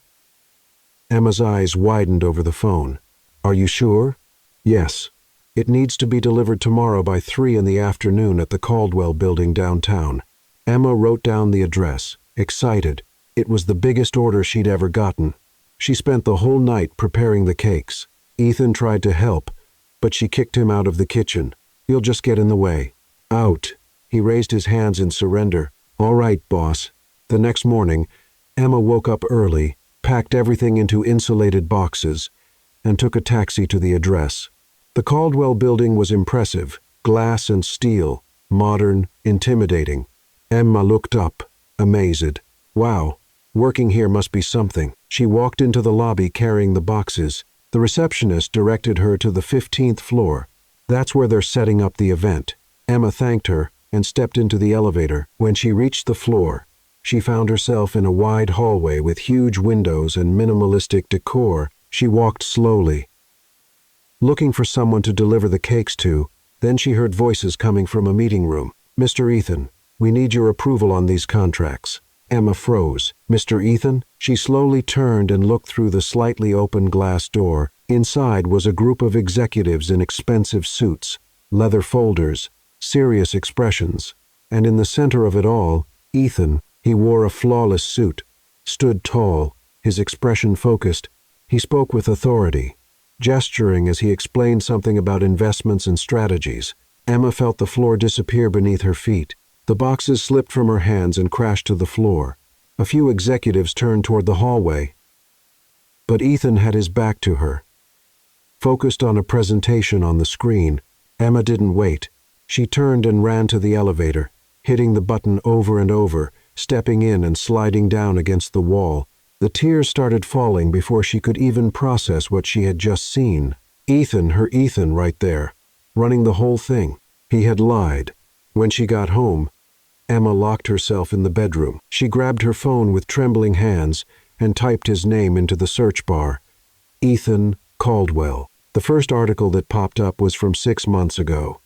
Emma's eyes widened over the phone. "Are you sure?" "Yes. It needs to be delivered tomorrow by 3 in the afternoon at the Caldwell building downtown." Emma wrote down the address, excited. It was the biggest order she'd ever gotten. She spent the whole night preparing the cakes. Ethan tried to help, but she kicked him out of the kitchen. "You'll just get in the way." "Out." He raised his hands in surrender. "All right, boss." The next morning, Emma woke up early, packed everything into insulated boxes, and took a taxi to the address. The Caldwell building was impressive, glass and steel, modern, intimidating. Emma looked up, amazed. Wow, working here must be something. She walked into the lobby carrying the boxes. The receptionist directed her to the 15th floor. "That's where they're setting up the event." Emma thanked her and stepped into the elevator. When she reached the floor, she found herself in a wide hallway with huge windows and minimalistic decor. She walked slowly, looking for someone to deliver the cakes to. Then she heard voices coming from a meeting room. "Mr. Ethan, we need your approval on these contracts." Emma froze. "Mr. Ethan?" She slowly turned and looked through the slightly open glass door. Inside was a group of executives in expensive suits, leather folders, serious expressions. And in the center of it all, Ethan. He wore a flawless suit, stood tall, his expression focused. He spoke with authority, gesturing as he explained something about investments and strategies. Emma felt the floor disappear beneath her feet. The boxes slipped from her hands and crashed to the floor. A few executives turned toward the hallway. But Ethan had his back to her, focused on a presentation on the screen. Emma didn't wait. She turned and ran to the elevator, hitting the button over and over, stepping in and sliding down against the wall. The tears started falling before she could even process what she had just seen. Ethan, her Ethan right there. running the whole thing. He had lied. When she got home, Emma locked herself in the bedroom. She grabbed her phone with trembling hands and typed his name into the search bar. Ethan Caldwell. The first article that popped up was from 6 months ago.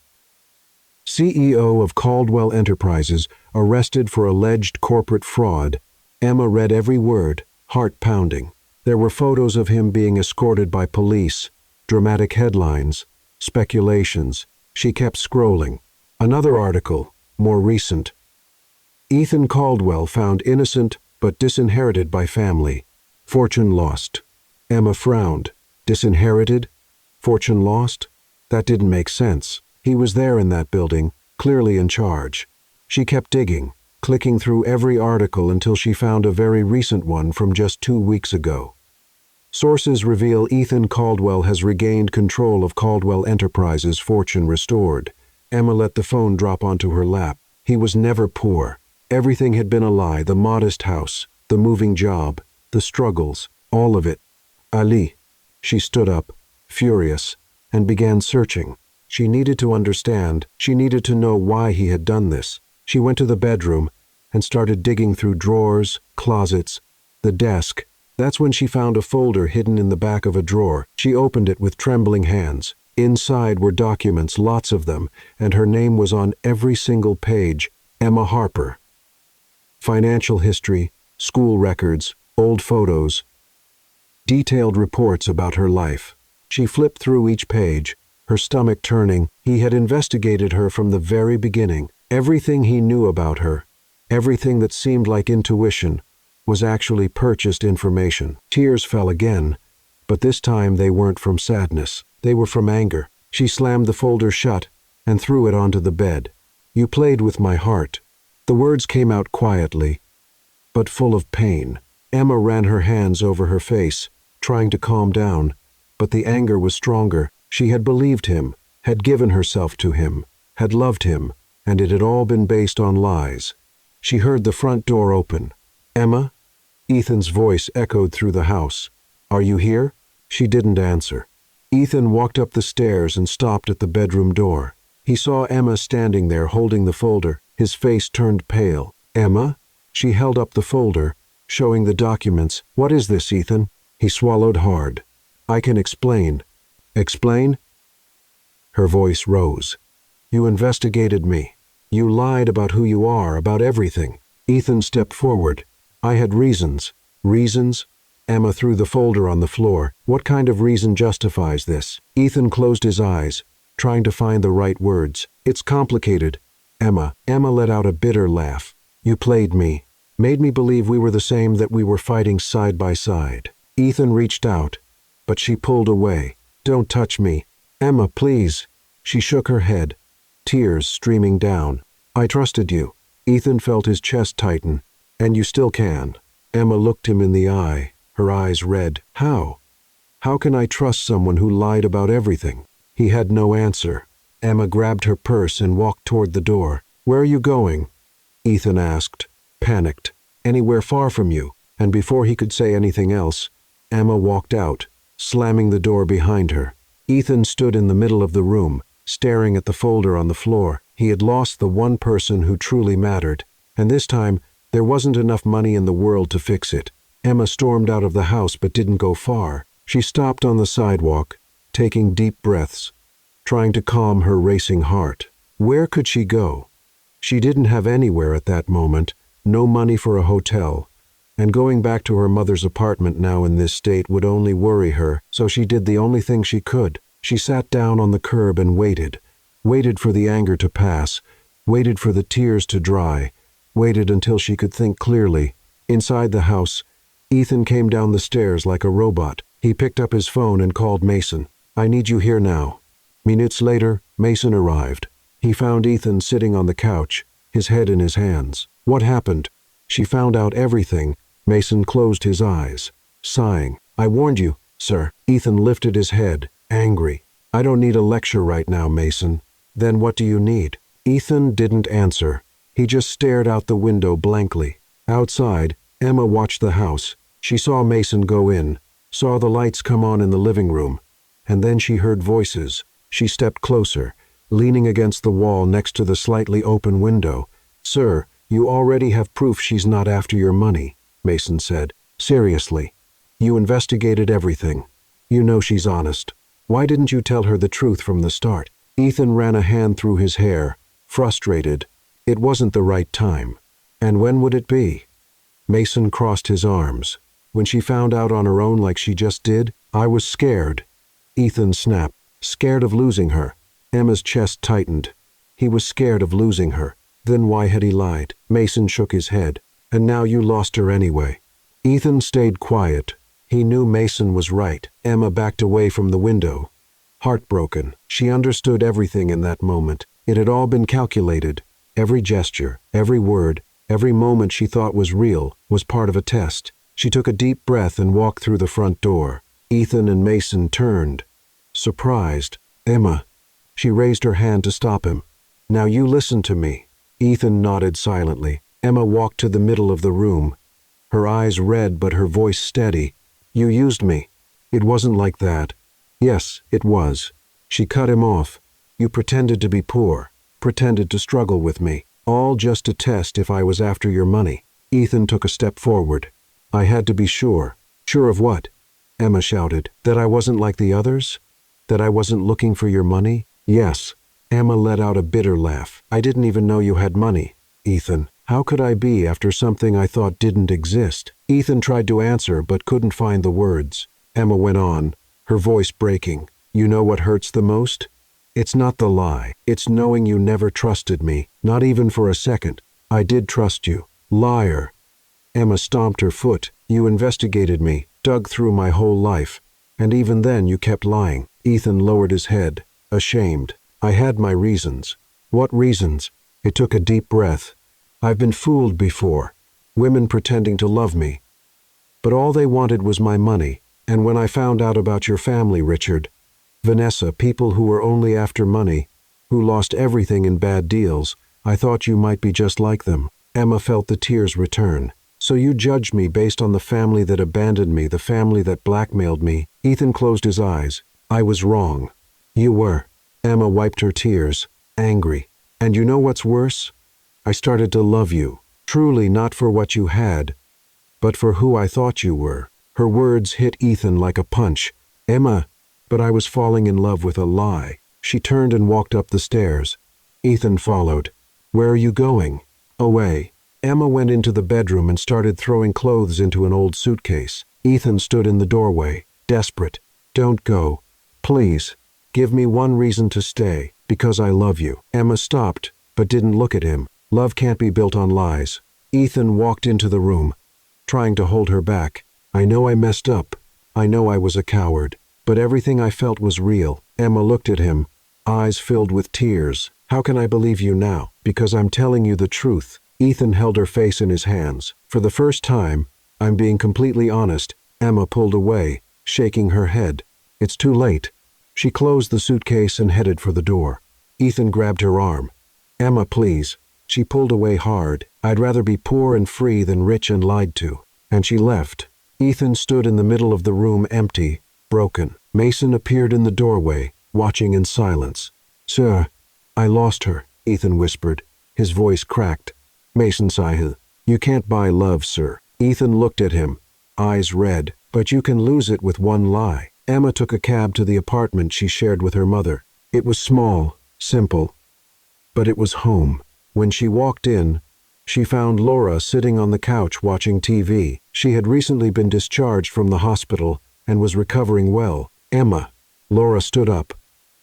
CEO of Caldwell Enterprises arrested for alleged corporate fraud. Emma read every word, heart pounding. There were photos of him being escorted by police, dramatic headlines, speculations. She kept scrolling. Another article, more recent. Ethan Caldwell found innocent but disinherited by family. Fortune lost. Emma frowned. Disinherited? Fortune lost? That didn't make sense. He was there in that building, clearly in charge. She kept digging, clicking through every article until she found a very recent one from just 2 weeks ago. Sources reveal Ethan Caldwell has regained control of Caldwell Enterprises, fortune restored. Emma let the phone drop onto her lap. He was never poor. Everything had been a lie, the modest house, the moving job, the struggles, all of it. Ali. She stood up, furious, and began searching. She needed to understand. She needed to know why he had done this. She went to the bedroom and started digging through drawers, closets, the desk. That's when she found a folder hidden in the back of a drawer. She opened it with trembling hands. Inside were documents, lots of them, and her name was on every single page. Emma Harper. Financial history, school records, old photos, detailed reports about her life. She flipped through each page, her stomach turning. He had investigated her from the very beginning. Everything he knew about her, everything that seemed like intuition, was actually purchased information. Tears fell again, but this time they weren't from sadness. They were from anger. She slammed the folder shut and threw it onto the bed. "You played with my heart." The words came out quietly, but full of pain. Emma ran her hands over her face, trying to calm down, but the anger was stronger. She had believed him, had given herself to him, had loved him, and it had all been based on lies. She heard the front door open. "Emma?" Ethan's voice echoed through the house. "Are you here?" She didn't answer. Ethan walked up the stairs and stopped at the bedroom door. He saw Emma standing there holding the folder. His face turned pale. "Emma?" She held up the folder, showing the documents. "What is this, Ethan?" He swallowed hard. "I can explain." "Explain?" Her voice rose. "You investigated me. You lied about who you are, about everything." Ethan stepped forward. "I had reasons." "Reasons?" Emma threw the folder on the floor. "What kind of reason justifies this?" Ethan closed his eyes, trying to find the right words. "It's complicated." Emma let out a bitter laugh. "You played me. Made me believe we were the same, that we were fighting side by side." Ethan reached out, but she pulled away. "Don't touch me." "Emma, please." She shook her head, tears streaming down. "I trusted you." Ethan felt his chest tighten. "And you still can." Emma looked him in the eye, her eyes red. "How? How can I trust someone who lied about everything?" He had no answer. Emma grabbed her purse and walked toward the door. "Where are you going?" Ethan asked, panicked. "Anywhere far from you." And before he could say anything else, Emma walked out, slamming the door behind her. Ethan stood in the middle of the room, staring at the folder on the floor. He had lost the one person who truly mattered, and this time there wasn't enough money in the world to fix it. Emma stormed out of the house but didn't go far. She stopped on the sidewalk, taking deep breaths, trying to calm her racing heart. Where could she go? She didn't have anywhere at that moment, no money for a hotel, and going back to her mother's apartment now in this state would only worry her, so she did the only thing she could. She sat down on the curb and waited for the anger to pass, waited for the tears to dry, waited until she could think clearly. Inside the house, Ethan came down the stairs like a robot. He picked up his phone and called Mason. "I need you here now." Minutes later, Mason arrived. He found Ethan sitting on the couch, his head in his hands. "What happened?" "She found out everything." Mason closed his eyes, sighing. "I warned you, sir." Ethan lifted his head, angry. "I don't need a lecture right now, Mason." "Then what do you need?" Ethan didn't answer. He just stared out the window blankly. Outside, Emma watched the house. She saw Mason go in, saw the lights come on in the living room, and then she heard voices. She stepped closer, leaning against the wall next to the slightly open window. "Sir, you already have proof she's not after your money," Mason said. "Seriously. You investigated everything. You know she's honest. Why didn't you tell her the truth from the start?" Ethan ran a hand through his hair, frustrated. It wasn't the right time. And when would it be? Mason crossed his arms. "When she found out on her own like she just did, I was scared." Ethan snapped. "Scared of losing her." Emma's chest tightened. He was scared of losing her. Then why had he lied? Mason shook his head. "And now you lost her anyway." Ethan stayed quiet. He knew Mason was right. Emma backed away from the window. Heartbroken, she understood everything in that moment. It had all been calculated. Every gesture, every word, every moment she thought was real was part of a test. She took a deep breath and walked through the front door. Ethan and Mason turned. Surprised. "Emma." She raised her hand to stop him. "Now you listen to me." Ethan nodded silently. Emma walked to the middle of the room. Her eyes red but her voice steady. "You used me." "It wasn't like that." "Yes, it was." She cut him off. "You pretended to be poor, pretended to struggle with me, all just to test if I was after your money." Ethan took a step forward. "I had to be sure." "Sure of what?" Emma shouted. "That I wasn't like the others? That I wasn't looking for your money?" "Yes." Emma let out a bitter laugh. "I didn't even know you had money, Ethan. How could I be after something I thought didn't exist?" Ethan tried to answer but couldn't find the words. Emma went on, her voice breaking. "You know what hurts the most? It's not the lie. It's knowing you never trusted me, not even for a second. I did trust you. Liar." Emma stomped her foot. "You investigated me, dug through my whole life, and even then you kept lying." Ethan lowered his head, ashamed. "I had my reasons." "What reasons?" It took a deep breath. "I've been fooled before. Women pretending to love me. But all they wanted was my money. And when I found out about your family, Richard, Vanessa, people who were only after money, who lost everything in bad deals, I thought you might be just like them." Emma felt the tears return. "So you judged me based on the family that abandoned me, the family that blackmailed me." Ethan closed his eyes. "I was wrong." "You were." Emma wiped her tears, angry. "And you know what's worse? I started to love you, truly, not for what you had, but for who I thought you were." Her words hit Ethan like a punch. "Emma, but I was falling in love with a lie." She turned and walked up the stairs. Ethan followed. "Where are you going?" "Away." Emma went into the bedroom and started throwing clothes into an old suitcase. Ethan stood in the doorway, desperate. "Don't go. Please. Give me one reason to stay. Because I love you." Emma stopped, but didn't look at him. Love can't be built on lies. Ethan walked into the room, trying to hold her back. "I know I messed up. I know I was a coward. But everything I felt was real." Emma looked at him, eyes filled with tears. "How can I believe you now?" "Because I'm telling you the truth." Ethan held her face in his hands. "For the first time, I'm being completely honest." Emma pulled away, shaking her head. "It's too late." She closed the suitcase and headed for the door. Ethan grabbed her arm. "Emma, please." She pulled away hard. "I'd rather be poor and free than rich and lied to." And she left. Ethan stood in the middle of the room, empty, broken. Mason appeared in the doorway, watching in silence. "Sir, I lost her," Ethan whispered. His voice cracked. Mason sighed. "You can't buy love, sir." Ethan looked at him, eyes red. "But you can lose it with one lie." Emma took a cab to the apartment she shared with her mother. It was small, simple, but it was home. When she walked in, she found Laura sitting on the couch watching TV. She had recently been discharged from the hospital and was recovering well. "Emma." Laura stood up,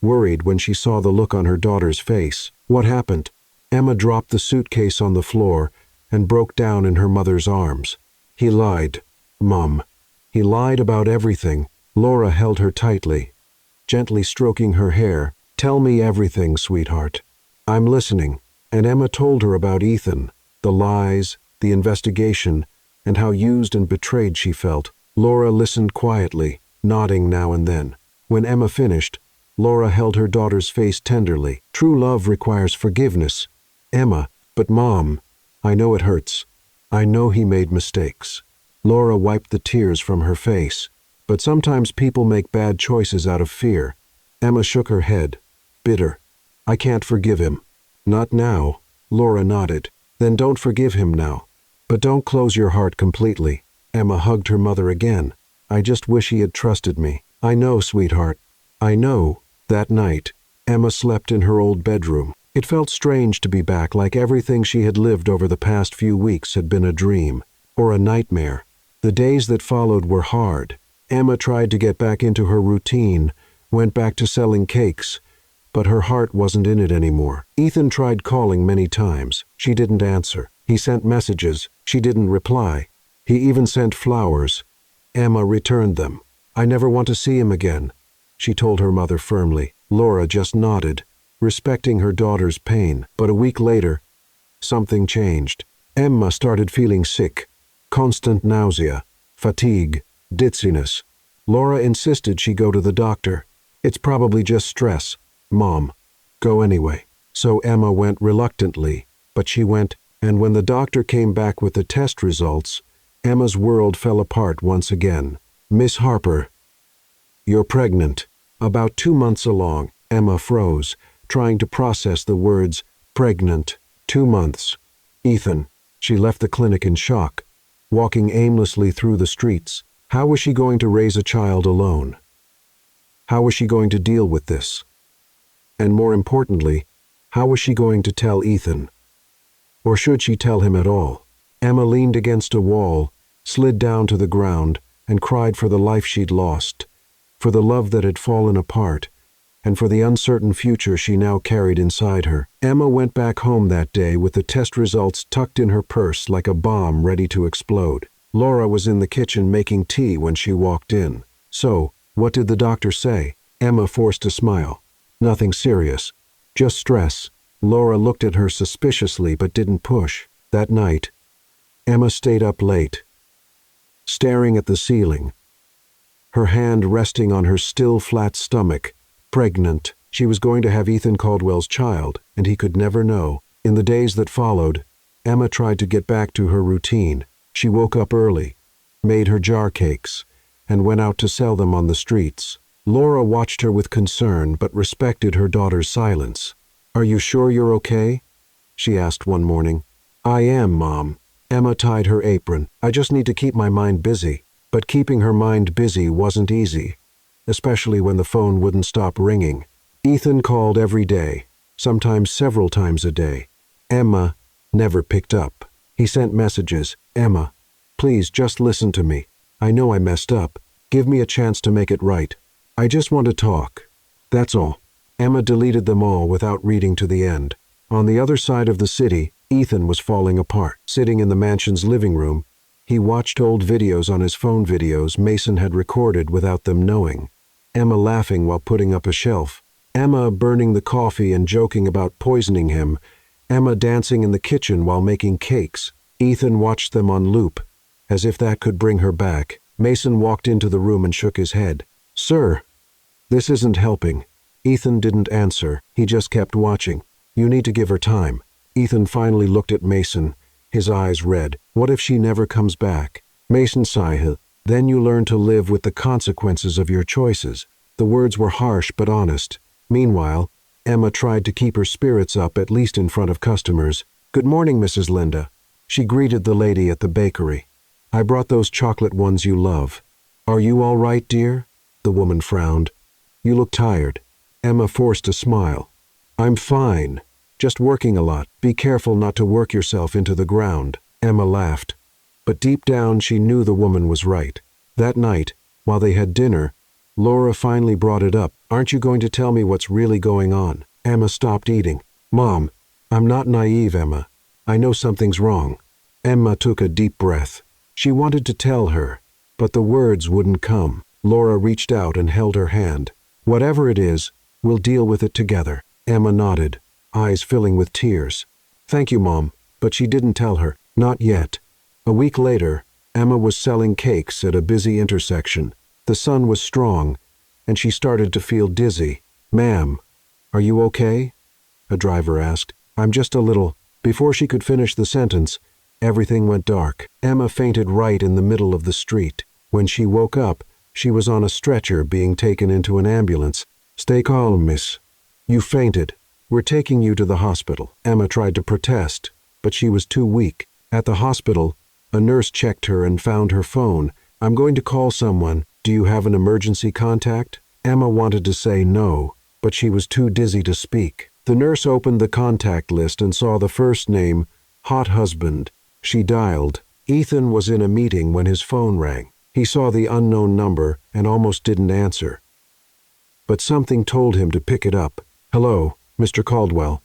worried when she saw the look on her daughter's face. "What happened?" Emma dropped the suitcase on the floor and broke down in her mother's arms. "He lied, Mom. He lied about everything." Laura held her tightly, gently stroking her hair. "Tell me everything, sweetheart. I'm listening." And Emma told her about Ethan, the lies, the investigation, and how used and betrayed she felt. Laura listened quietly, nodding now and then. When Emma finished, Laura held her daughter's face tenderly. "True love requires forgiveness, Emma. But Mom, I know it hurts. I know he made mistakes." Laura wiped the tears from her face. "But sometimes people make bad choices out of fear. Emma shook her head, bitter. I can't forgive him. Not now, Laura nodded. Then don't forgive him now. But don't close your heart completely. Emma hugged her mother again. I just wish he had trusted me. I know, sweetheart. I know. That night, Emma slept in her old bedroom. It felt strange to be back, like everything she had lived over the past few weeks had been a dream, or a nightmare. The days that followed were hard. Emma tried to get back into her routine, went back to selling cakes, but her heart wasn't in it anymore. Ethan tried calling many times. She didn't answer. He sent messages. She didn't reply. He even sent flowers. Emma returned them. I never want to see him again, she told her mother firmly. Laura just nodded, respecting her daughter's pain. But a week later, something changed. Emma started feeling sick. Constant nausea, fatigue, dizziness. Laura insisted she go to the doctor. It's probably just stress, Mom. Go anyway. So Emma went reluctantly, but she went, and when the doctor came back with the test results, Emma's world fell apart once again. Miss Harper, you're pregnant. About 2 months along, Emma froze, trying to process the words, pregnant. 2 months. Ethan. She left the clinic in shock, walking aimlessly through the streets. How was she going to raise a child alone? How was she going to deal with this? And more importantly, how was she going to tell Ethan? Or should she tell him at all? Emma leaned against a wall, slid down to the ground, and cried for the life she'd lost, for the love that had fallen apart, and for the uncertain future she now carried inside her. Emma went back home that day with the test results tucked in her purse like a bomb ready to explode. Laura was in the kitchen making tea when she walked in. So, what did the doctor say? Emma forced a smile. Nothing serious. Just stress. Laura looked at her suspiciously but didn't push. That night, Emma stayed up late, staring at the ceiling, her hand resting on her still flat stomach. Pregnant. She was going to have Ethan Caldwell's child, and he could never know. In the days that followed, Emma tried to get back to her routine. She woke up early, made her jar cakes, and went out to sell them on the streets. Laura watched her with concern but respected her daughter's silence. Are you sure you're okay? She asked one morning. I am, Mom. Emma tied her apron. I just need to keep my mind busy. But keeping her mind busy wasn't easy, especially when the phone wouldn't stop ringing. Ethan called every day, sometimes several times a day. Emma never picked up. He sent messages. Emma, please just listen to me. I know I messed up. Give me a chance to make it right. I just want to talk. That's all. Emma deleted them all without reading to the end. On the other side of the city, Ethan was falling apart. Sitting in the mansion's living room, he watched old videos on his phone, videos Mason had recorded without them knowing. Emma laughing while putting up a shelf. Emma burning the coffee and joking about poisoning him. Emma dancing in the kitchen while making cakes. Ethan watched them on loop, as if that could bring her back. Mason walked into the room and shook his head. Sir, this isn't helping. Ethan didn't answer. He just kept watching. You need to give her time. Ethan finally looked at Mason, his eyes red. What if she never comes back? Mason sighed. Then you learn to live with the consequences of your choices. The words were harsh but honest. Meanwhile, Emma tried to keep her spirits up, at least in front of customers. Good morning, Mrs. Linda. She greeted the lady at the bakery. I brought those chocolate ones you love. Are you all right, dear? The woman frowned. You look tired. Emma forced a smile. I'm fine. Just working a lot. Be careful not to work yourself into the ground. Emma laughed. But deep down she knew the woman was right. That night, while they had dinner, Laura finally brought it up. Aren't you going to tell me what's really going on? Emma stopped eating. Mom, I'm not naive, Emma. I know something's wrong. Emma took a deep breath. She wanted to tell her, but the words wouldn't come. Laura reached out and held her hand. Whatever it is, we'll deal with it together. Emma nodded, eyes filling with tears. Thank you, Mom, but she didn't tell her. Not yet. A week later, Emma was selling cakes at a busy intersection. The sun was strong, and she started to feel dizzy. Ma'am, are you okay? A driver asked. I'm just a little. Before she could finish the sentence, everything went dark. Emma fainted right in the middle of the street. When she woke up, she was on a stretcher being taken into an ambulance. Stay calm, miss. You fainted. We're taking you to the hospital. Emma tried to protest, but she was too weak. At the hospital, a nurse checked her and found her phone. I'm going to call someone. Do you have an emergency contact? Emma wanted to say no, but she was too dizzy to speak. The nurse opened the contact list and saw the first name, Hot Husband. She dialed. Ethan was in a meeting when his phone rang. He saw the unknown number and almost didn't answer. But something told him to pick it up. Hello, Mr. Caldwell.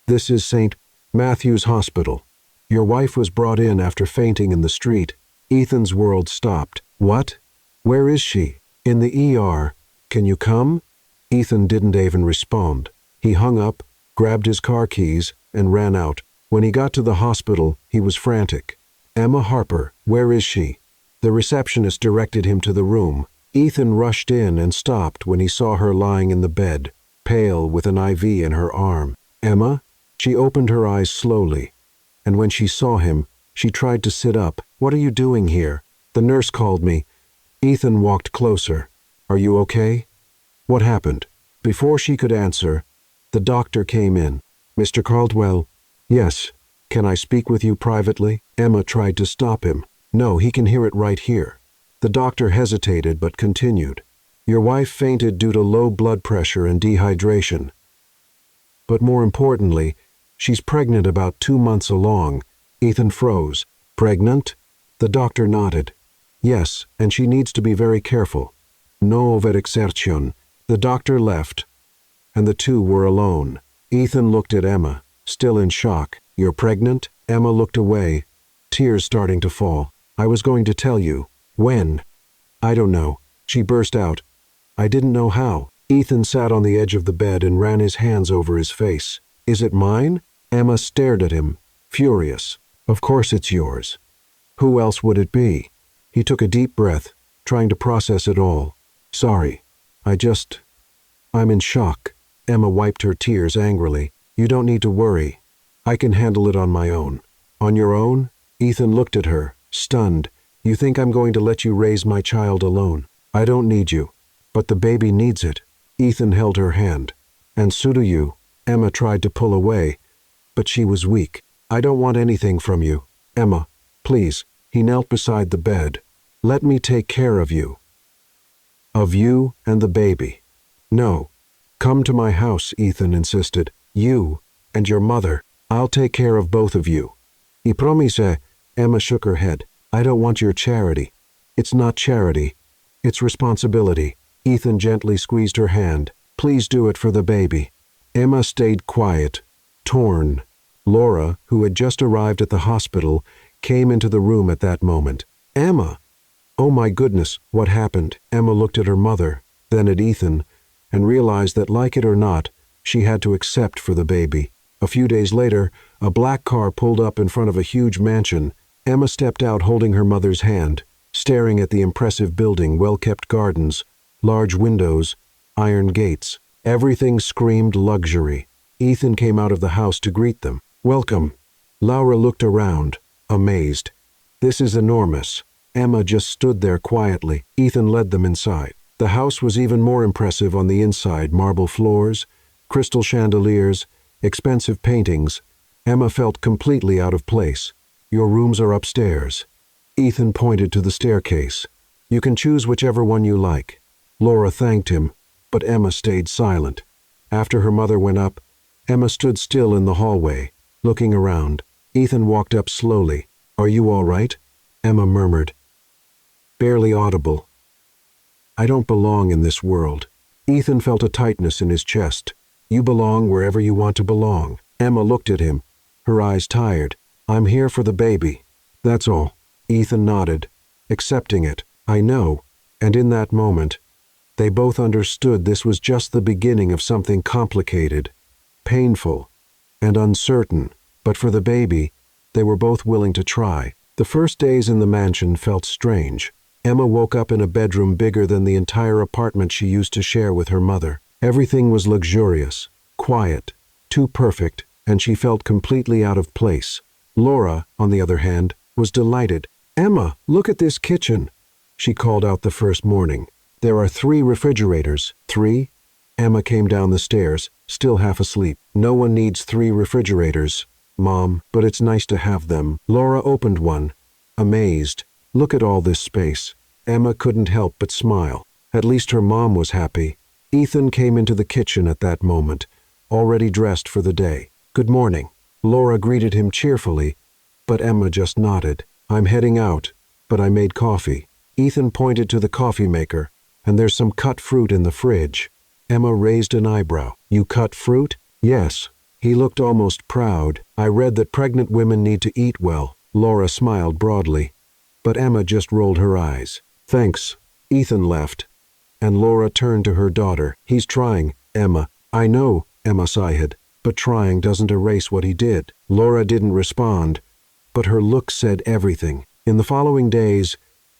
This is St. Matthew's Hospital. Your wife was brought in after fainting in the street. Ethan's world stopped. What? Where is she? In the ER. Can you come? Ethan didn't even respond. He hung up, grabbed his car keys, and ran out. When he got to the hospital, he was frantic. Emma Harper, where is she? The receptionist directed him to the room. Ethan rushed in and stopped when he saw her lying in the bed, pale with an IV in her arm. Emma? She opened her eyes slowly, and when she saw him, she tried to sit up. What are you doing here? The nurse called me. Ethan walked closer. Are you okay? What happened? Before she could answer, the doctor came in. Mr. Caldwell? Yes. Can I speak with you privately? Emma tried to stop him. No, he can hear it right here. The doctor hesitated but continued. Your wife fainted due to low blood pressure and dehydration. But more importantly, she's pregnant about 2 months along. Ethan froze. Pregnant? The doctor nodded. Yes, and she needs to be very careful. No overexertion. The doctor left, and the two were alone. Ethan looked at Emma, still in shock. You're pregnant? Emma looked away, tears starting to fall. I was going to tell you. When? I don't know. She burst out. I didn't know how. Ethan sat on the edge of the bed and ran his hands over his face. Is it mine? Emma stared at him, furious. Of course it's yours. Who else would it be? He took a deep breath, trying to process it all. Sorry. I'm in shock. Emma wiped her tears angrily. You don't need to worry. I can handle it on my own. On your own? Ethan looked at her, stunned. You think I'm going to let you raise my child alone? I don't need you. But the baby needs it. Ethan held her hand. And so do you. Emma tried to pull away, but she was weak. I don't want anything from you. Emma, please. He knelt beside the bed. Let me take care of you. Of you and the baby. No. Come to my house, Ethan insisted. You and your mother. I'll take care of both of you. I promise. Emma shook her head. I don't want your charity. It's not charity. It's responsibility. Ethan gently squeezed her hand. Please do it for the baby. Emma stayed quiet, torn. Laura, who had just arrived at the hospital, came into the room at that moment. Emma! Oh my goodness, what happened? Emma looked at her mother, then at Ethan, and realized that, like it or not, she had to accept for the baby. A few days later, a black car pulled up in front of a huge mansion. Emma stepped out holding her mother's hand, staring at the impressive building, well-kept gardens, large windows, iron gates. Everything screamed luxury. Ethan came out of the house to greet them. Welcome. Laura looked around, amazed. This is enormous. Emma just stood there quietly. Ethan led them inside. The house was even more impressive on the inside. Marble floors, crystal chandeliers, expensive paintings. Emma felt completely out of place. Your rooms are upstairs. Ethan pointed to the staircase. You can choose whichever one you like. Laura thanked him, but Emma stayed silent. After her mother went up, Emma stood still in the hallway, looking around. Ethan walked up slowly. Are you all right? Emma murmured. Barely audible. I don't belong in this world. Ethan felt a tightness in his chest. You belong wherever you want to belong. Emma looked at him, her eyes tired. I'm here for the baby. That's all. Ethan nodded, accepting it. I know. And in that moment, they both understood this was just the beginning of something complicated, painful, and uncertain. But for the baby, they were both willing to try. The first days in the mansion felt strange. Emma woke up in a bedroom bigger than the entire apartment she used to share with her mother. Everything was luxurious, quiet, too perfect, and she felt completely out of place. Laura, on the other hand, was delighted. Emma, look at this kitchen, she called out the first morning. There are 3 refrigerators. 3? Emma came down the stairs, still half asleep. No one needs 3 refrigerators, Mom, but it's nice to have them. Laura opened one, amazed. Look at all this space. Emma couldn't help but smile. At least her mom was happy. Ethan came into the kitchen at that moment, already dressed for the day. Good morning. Laura greeted him cheerfully, but Emma just nodded. I'm heading out, but I made coffee. Ethan pointed to the coffee maker, and there's some cut fruit in the fridge. Emma raised an eyebrow. You cut fruit? Yes. He looked almost proud. I read that pregnant women need to eat well. Laura smiled broadly, but Emma just rolled her eyes. Thanks. Ethan left, and Laura turned to her daughter. He's trying, Emma. I know, Emma sighed, but trying doesn't erase what he did. Laura didn't respond, but her look said everything. In the following days,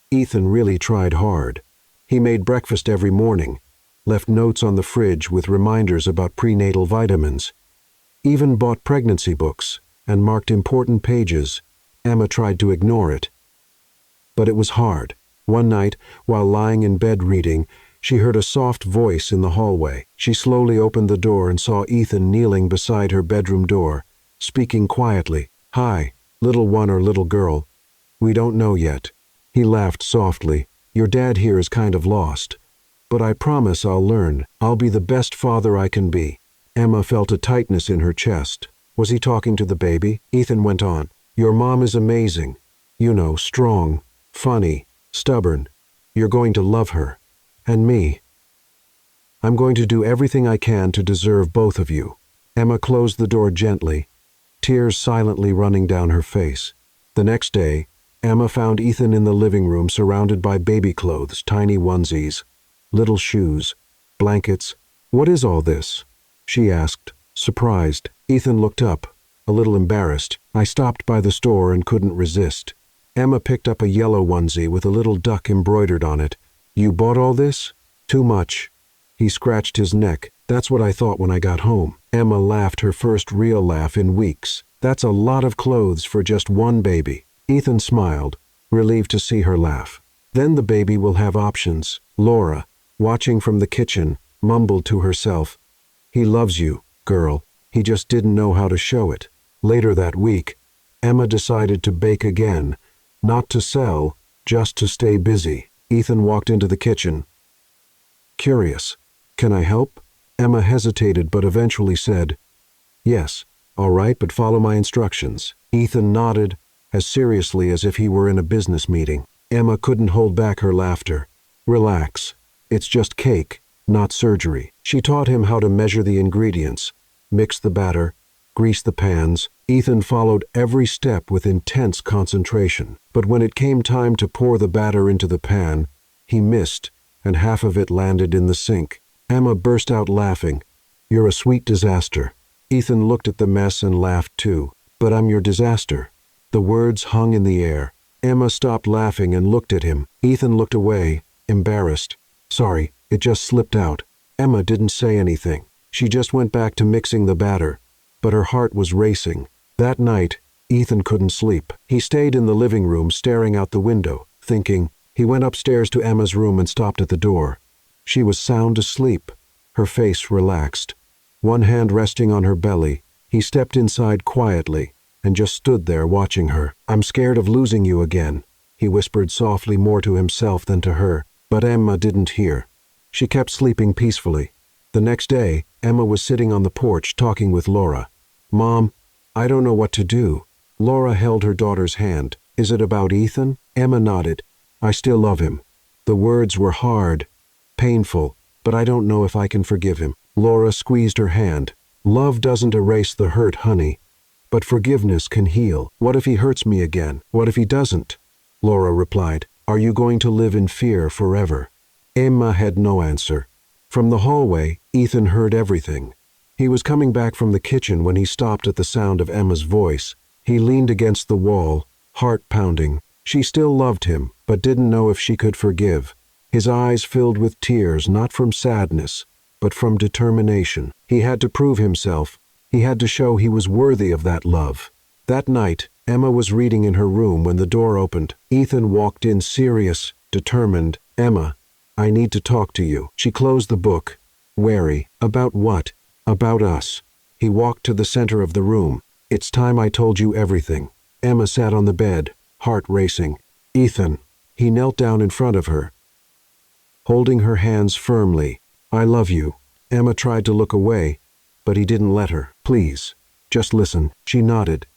Ethan really tried hard. He made breakfast every morning, left notes on the fridge with reminders about prenatal vitamins, even bought pregnancy books and marked important pages. Emma tried to ignore it, but it was hard. One night, while lying in bed reading, she heard a soft voice in the hallway. She slowly opened the door and saw Ethan kneeling beside her bedroom door, speaking quietly. Hi, little one or little girl. We don't know yet. He laughed softly. Your dad here is kind of lost, but I promise I'll learn. I'll be the best father I can be. Emma felt a tightness in her chest. Was he talking to the baby? Ethan went on. Your mom is amazing. You know, strong, funny, stubborn. You're going to love her. And me. I'm going to do everything I can to deserve both of you. Emma closed the door gently, tears silently running down her face. The next day, Emma found Ethan in the living room surrounded by baby clothes, tiny onesies, little shoes, blankets. What is all this? She asked, surprised. Ethan looked up, a little embarrassed. I stopped by the store and couldn't resist. Emma picked up a yellow onesie with a little duck embroidered on it. You bought all this? Too much. He scratched his neck. That's what I thought when I got home. Emma laughed her first real laugh in weeks. That's a lot of clothes for just one baby. Ethan smiled, relieved to see her laugh. Then the baby will have options. Laura, watching from the kitchen, mumbled to herself, He loves you, girl. He just didn't know how to show it. Later that week, Emma decided to bake again, not to sell, just to stay busy. Ethan walked into the kitchen. Curious. Can I help? Emma hesitated but eventually said, Yes, all right, but follow my instructions. Ethan nodded, as seriously as if he were in a business meeting. Emma couldn't hold back her laughter. Relax. It's just cake, not surgery. She taught him how to measure the ingredients, mix the batter, grease the pans. Ethan followed every step with intense concentration. But when it came time to pour the batter into the pan, he missed, and half of it landed in the sink. Emma burst out laughing. You're a sweet disaster. Ethan looked at the mess and laughed too. But I'm your disaster. The words hung in the air. Emma stopped laughing and looked at him. Ethan looked away, embarrassed. Sorry, it just slipped out. Emma didn't say anything. She just went back to mixing the batter, but her heart was racing. That night, Ethan couldn't sleep. He stayed in the living room staring out the window, thinking. He went upstairs to Emma's room and stopped at the door. She was sound asleep, her face relaxed. One hand resting on her belly, he stepped inside quietly and just stood there watching her. I'm scared of losing you again, he whispered softly, more to himself than to her. But Emma didn't hear. She kept sleeping peacefully. The next day, Emma was sitting on the porch talking with Laura. Mom, I don't know what to do. Laura held her daughter's hand. Is it about Ethan? Emma nodded. I still love him. The words were hard, painful, but I don't know if I can forgive him. Laura squeezed her hand. Love doesn't erase the hurt, honey, but forgiveness can heal. What if he hurts me again? What if he doesn't? Laura replied. Are you going to live in fear forever? Emma had no answer. From the hallway, Ethan heard everything. He was coming back from the kitchen when he stopped at the sound of Emma's voice. He leaned against the wall, heart pounding. She still loved him, but didn't know if she could forgive. His eyes filled with tears, not from sadness, but from determination. He had to prove himself. He had to show he was worthy of that love. That night, Emma was reading in her room when the door opened. Ethan walked in serious, determined. Emma, I need to talk to you. She closed the book, wary. About what? About us. He walked to the center of the room. It's time I told you everything. Emma sat on the bed, heart racing. Ethan. He knelt down in front of her, holding her hands firmly. I love you. Emma tried to look away, but he didn't let her. Please, just listen. She nodded,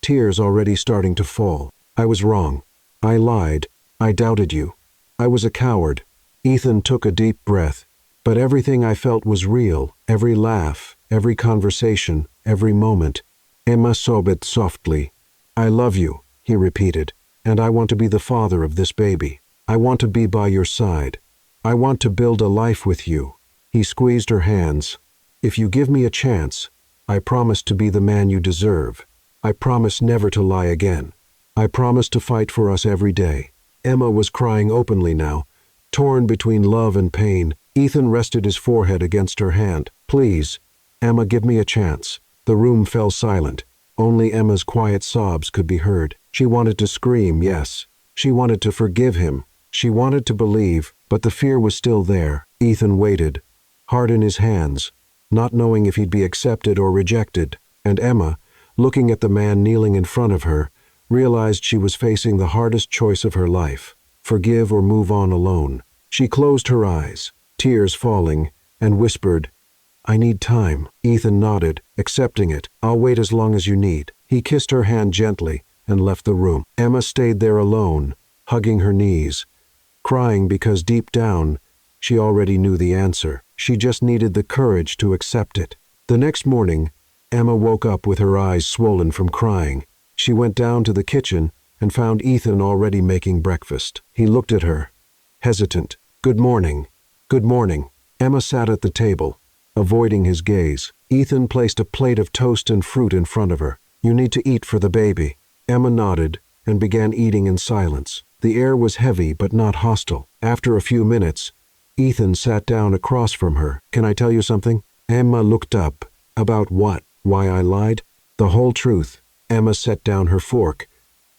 tears already starting to fall. I was wrong. I lied. I doubted you. I was a coward. Ethan took a deep breath. But everything I felt was real. Every laugh, every conversation, every moment. Emma sobbed softly. I love you, he repeated, and I want to be the father of this baby. I want to be by your side. I want to build a life with you. He squeezed her hands. If you give me a chance, I promise to be the man you deserve. I promise never to lie again. I promise to fight for us every day. Emma was crying openly now, torn between love and pain. Ethan rested his forehead against her hand. Please, Emma, give me a chance. The room fell silent. Only Emma's quiet sobs could be heard. She wanted to scream, yes. She wanted to forgive him. She wanted to believe, but the fear was still there. Ethan waited, heart in his hands, not knowing if he'd be accepted or rejected. And Emma, looking at the man kneeling in front of her, realized she was facing the hardest choice of her life: forgive or move on alone. She closed her eyes, tears falling, and whispered, I need time. Ethan nodded, accepting it. I'll wait as long as you need. He kissed her hand gently and left the room. Emma stayed there alone, hugging her knees, crying because deep down, she already knew the answer. She just needed the courage to accept it. The next morning, Emma woke up with her eyes swollen from crying. She went down to the kitchen and found Ethan already making breakfast. He looked at her, hesitant. Good morning. Good morning. Emma sat at the table, avoiding his gaze. Ethan placed a plate of toast and fruit in front of her. You need to eat for the baby. Emma nodded and began eating in silence. The air was heavy but not hostile. After a few minutes, Ethan sat down across from her. Can I tell you something? Emma looked up. About what? Why I lied? The whole truth. Emma set down her fork,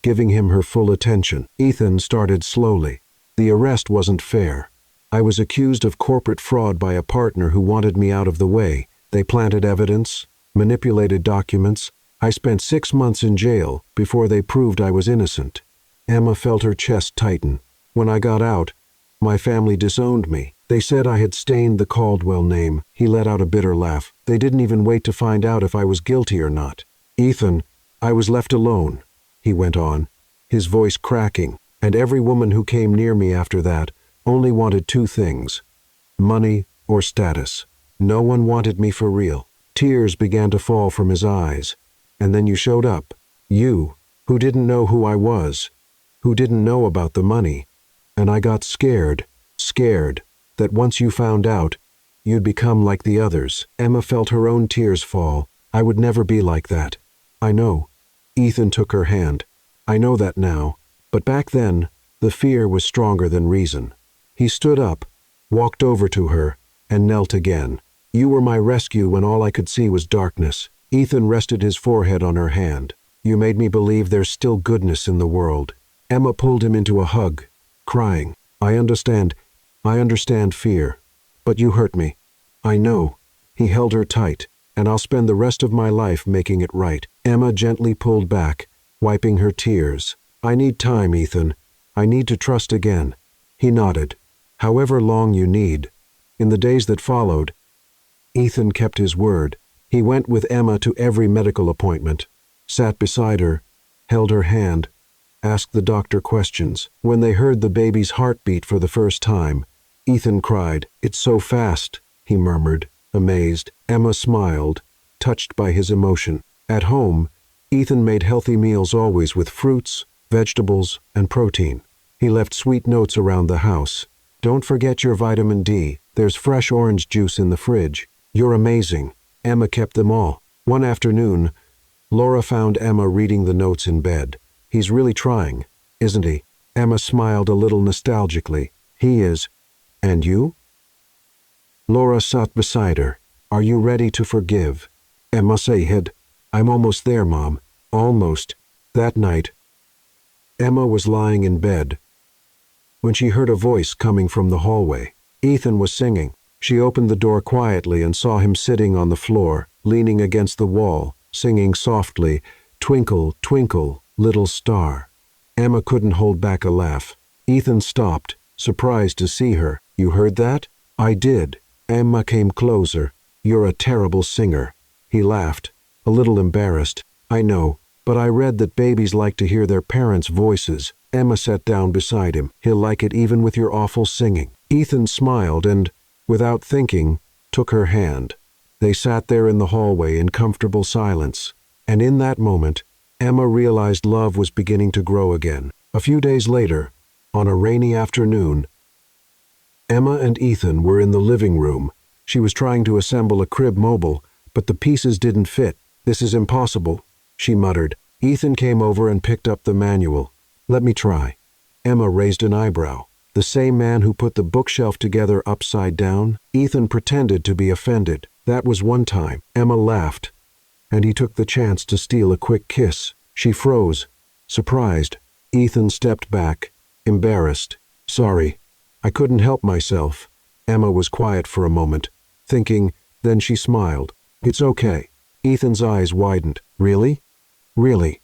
giving him her full attention. Ethan started slowly. The arrest wasn't fair. I was accused of corporate fraud by a partner who wanted me out of the way. They planted evidence, manipulated documents. I spent 6 months in jail before they proved I was innocent. Emma felt her chest tighten. When I got out, my family disowned me. They said I had stained the Caldwell name. He let out a bitter laugh. They didn't even wait to find out if I was guilty or not. Ethan, I was left alone, he went on, his voice cracking, and every woman who came near me after that only wanted 2 things: money or status. No one wanted me for real. Tears began to fall from his eyes. And then you showed up. You, who didn't know who I was, who didn't know about the money. And I got scared that once you found out, you'd become like the others. Emma felt her own tears fall. I would never be like that. I know. Ethan took her hand. I know that now. But back then, the fear was stronger than reason. He stood up, walked over to her, and knelt again. You were my rescue when all I could see was darkness. Ethan rested his forehead on her hand. You made me believe there's still goodness in the world. Emma pulled him into a hug, crying. I understand fear. But you hurt me. I know. He held her tight, and I'll spend the rest of my life making it right. Emma gently pulled back, wiping her tears. I need time, Ethan. I need to trust again. He nodded. However long you need. In the days that followed, Ethan kept his word. He went with Emma to every medical appointment, sat beside her, held her hand, asked the doctor questions. When they heard the baby's heartbeat for the first time, Ethan cried. It's so fast, he murmured, amazed. Emma smiled, touched by his emotion. At home, Ethan made healthy meals always with fruits, vegetables, and protein. He left sweet notes around the house. Don't forget your vitamin D. There's fresh orange juice in the fridge. You're amazing. Emma kept them all. One afternoon, Laura found Emma reading the notes in bed. He's really trying, isn't he? Emma smiled a little nostalgically. He is. And you? Laura sat beside her. Are you ready to forgive? Emma said, I'm almost there, Mom. Almost. That night, Emma was lying in bed when she heard a voice coming from the hallway. Ethan was singing. She opened the door quietly and saw him sitting on the floor, leaning against the wall, singing softly, "Twinkle, twinkle, little star." Emma couldn't hold back a laugh. Ethan stopped, surprised to see her. "You heard that?" "I did." Emma came closer. "You're a terrible singer." He laughed, a little embarrassed. "I know, but I read that babies like to hear their parents' voices." Emma sat down beside him. "He'll like it even with your awful singing." Ethan smiled and, without thinking, took her hand. They sat there in the hallway in comfortable silence, and in that moment, Emma realized love was beginning to grow again. A few days later, on a rainy afternoon, Emma and Ethan were in the living room. She was trying to assemble a crib mobile, but the pieces didn't fit. "This is impossible," she muttered. Ethan came over and picked up the manual. "Let me try." Emma raised an eyebrow. "The same man who put the bookshelf together upside down?" Ethan pretended to be offended. "That was one time." Emma laughed, and he took the chance to steal a quick kiss. She froze, surprised. Ethan stepped back, embarrassed. "Sorry, I couldn't help myself." Emma was quiet for a moment, thinking, then she smiled. "It's okay." Ethan's eyes widened. "Really?" "Really."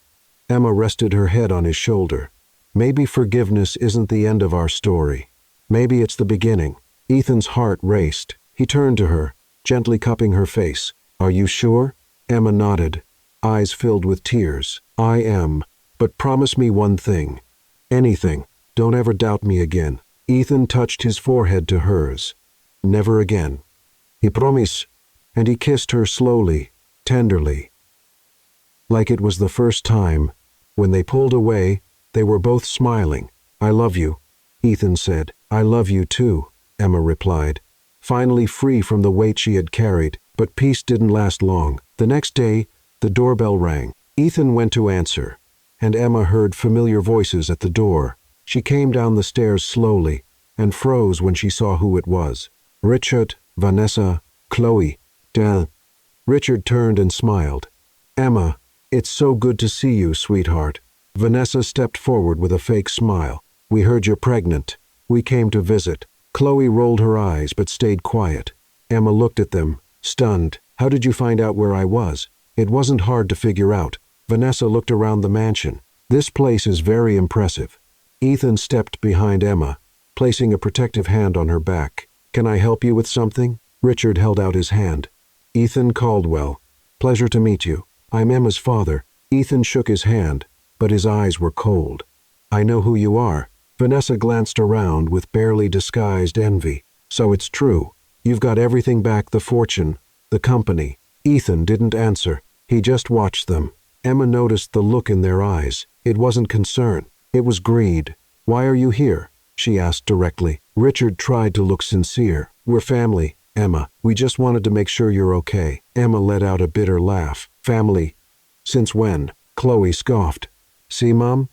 Emma rested her head on his shoulder. "Maybe forgiveness isn't the end of our story. Maybe it's the beginning." Ethan's heart raced. He turned to her, gently cupping her face. "Are you sure?" Emma nodded, eyes filled with tears. "I am, but promise me one thing. Anything. Don't ever doubt me again." Ethan touched his forehead to hers. "Never again." "He promise." And he kissed her slowly, tenderly. Like it was the first time. When they pulled away, they were both smiling. "I love you," Ethan said. "I love you too," Emma replied, finally free from the weight she had carried. But peace didn't last long. The next day, the doorbell rang. Ethan went to answer, and Emma heard familiar voices at the door. She came down the stairs slowly and froze when she saw who it was. "Richard, Vanessa, Chloe, Del." Richard turned and smiled. "Emma, it's so good to see you, sweetheart." Vanessa stepped forward with a fake smile. "We heard you're pregnant. We came to visit." Chloe rolled her eyes but stayed quiet. Emma looked at them, stunned. "How did you find out where I was?" "It wasn't hard to figure out." Vanessa looked around the mansion. "This place is very impressive." Ethan stepped behind Emma, placing a protective hand on her back. "Can I help you with something?" Richard held out his hand. "Ethan Caldwell. Pleasure to meet you. I'm Emma's father." Ethan shook his hand, but his eyes were cold. "I know who you are." Vanessa glanced around with barely disguised envy. "So it's true. You've got everything back, the fortune, the company." Ethan didn't answer. He just watched them. Emma noticed the look in their eyes. It wasn't concern. It was greed. "Why are you here?" she asked directly. Richard tried to look sincere. "We're family, Emma. We just wanted to make sure you're okay." Emma let out a bitter laugh. "Family? Since when?" Chloe scoffed. "See, Mom?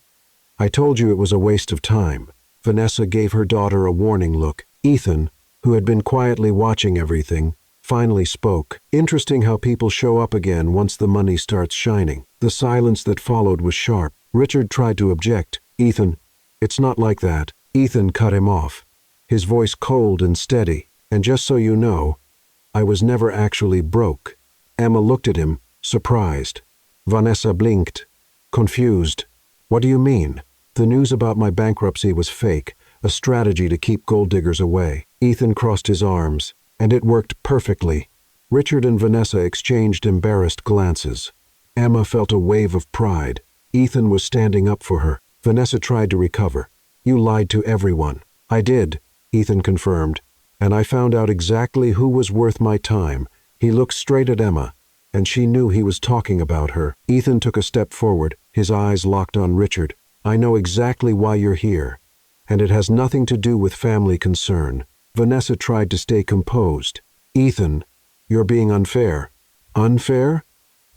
I told you it was a waste of time." Vanessa gave her daughter a warning look. Ethan, who had been quietly watching everything, finally spoke. "Interesting how people show up again once the money starts shining." The silence that followed was sharp. Richard tried to object. "Ethan, it's not like that." Ethan cut him off, his voice cold and steady. "And just so you know, I was never actually broke." Emma looked at him, surprised. Vanessa blinked, confused. "What do you mean?" "The news about my bankruptcy was fake, a strategy to keep gold diggers away." Ethan crossed his arms, and it worked perfectly. Richard and Vanessa exchanged embarrassed glances. Emma felt a wave of pride. Ethan was standing up for her. Vanessa tried to recover. "You lied to everyone." "I did," Ethan confirmed, "and I found out exactly who was worth my time." He looked straight at Emma, and she knew he was talking about her. Ethan took a step forward, his eyes locked on Richard. "I know exactly why you're here, and it has nothing to do with family concern." Vanessa tried to stay composed. "Ethan, you're being unfair." "Unfair?"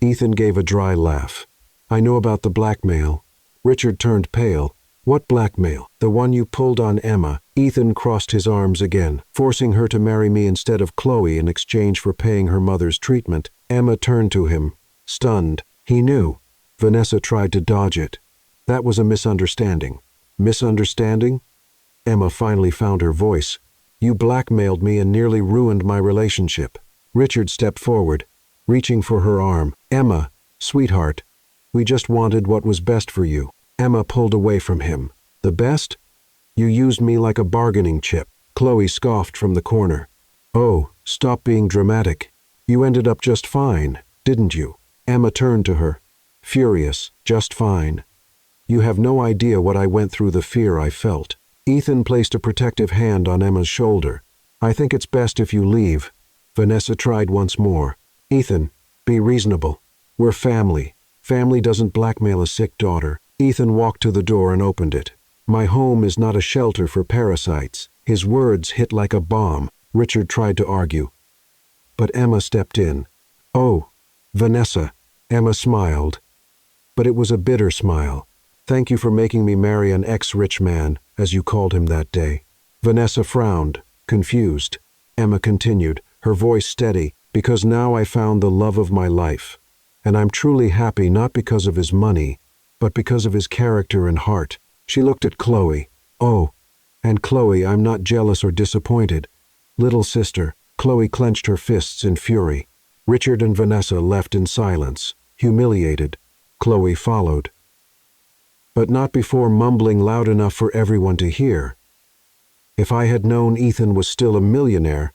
Ethan gave a dry laugh. "I know about the blackmail." Richard turned pale. "What blackmail?" "The one you pulled on Emma." Ethan crossed his arms again. "Forcing her to marry me instead of Chloe in exchange for paying her mother's treatment." Emma turned to him, stunned. He knew. Vanessa tried to dodge it. "That was a misunderstanding." "Misunderstanding?" Emma finally found her voice. You blackmailed me and nearly ruined my relationship." Richard stepped forward, reaching for her arm. "Emma, sweetheart, we just wanted what was best for you." Emma pulled away from him. "The best? You used me like a bargaining chip." Chloe scoffed from the corner. "Oh, stop being dramatic. You ended up just fine, didn't you?" Emma turned to her, furious. "Just fine. You have no idea what I went through, the fear I felt." Ethan placed a protective hand on Emma's shoulder. "I think it's best if you leave." Vanessa tried once more. "Ethan, be reasonable. We're family. Family doesn't blackmail a sick daughter." Ethan walked to the door and opened it. "My home is not a shelter for parasites." His words hit like a bomb. Richard tried to argue, but Emma stepped in. "Oh, Vanessa." Emma smiled, but it was a bitter smile. "Thank you for making me marry an ex-rich man, as you called him that day." Vanessa frowned, confused. Emma continued, her voice steady, "Because now I found the love of my life. And I'm truly happy, not because of his money, but because of his character and heart." She looked at Chloe. "Oh, and Chloe, I'm not jealous or disappointed. Little sister." Chloe clenched her fists in fury. Richard and Vanessa left in silence, humiliated. Chloe followed, but not before mumbling loud enough for everyone to hear. "If I had known Ethan was still a millionaire,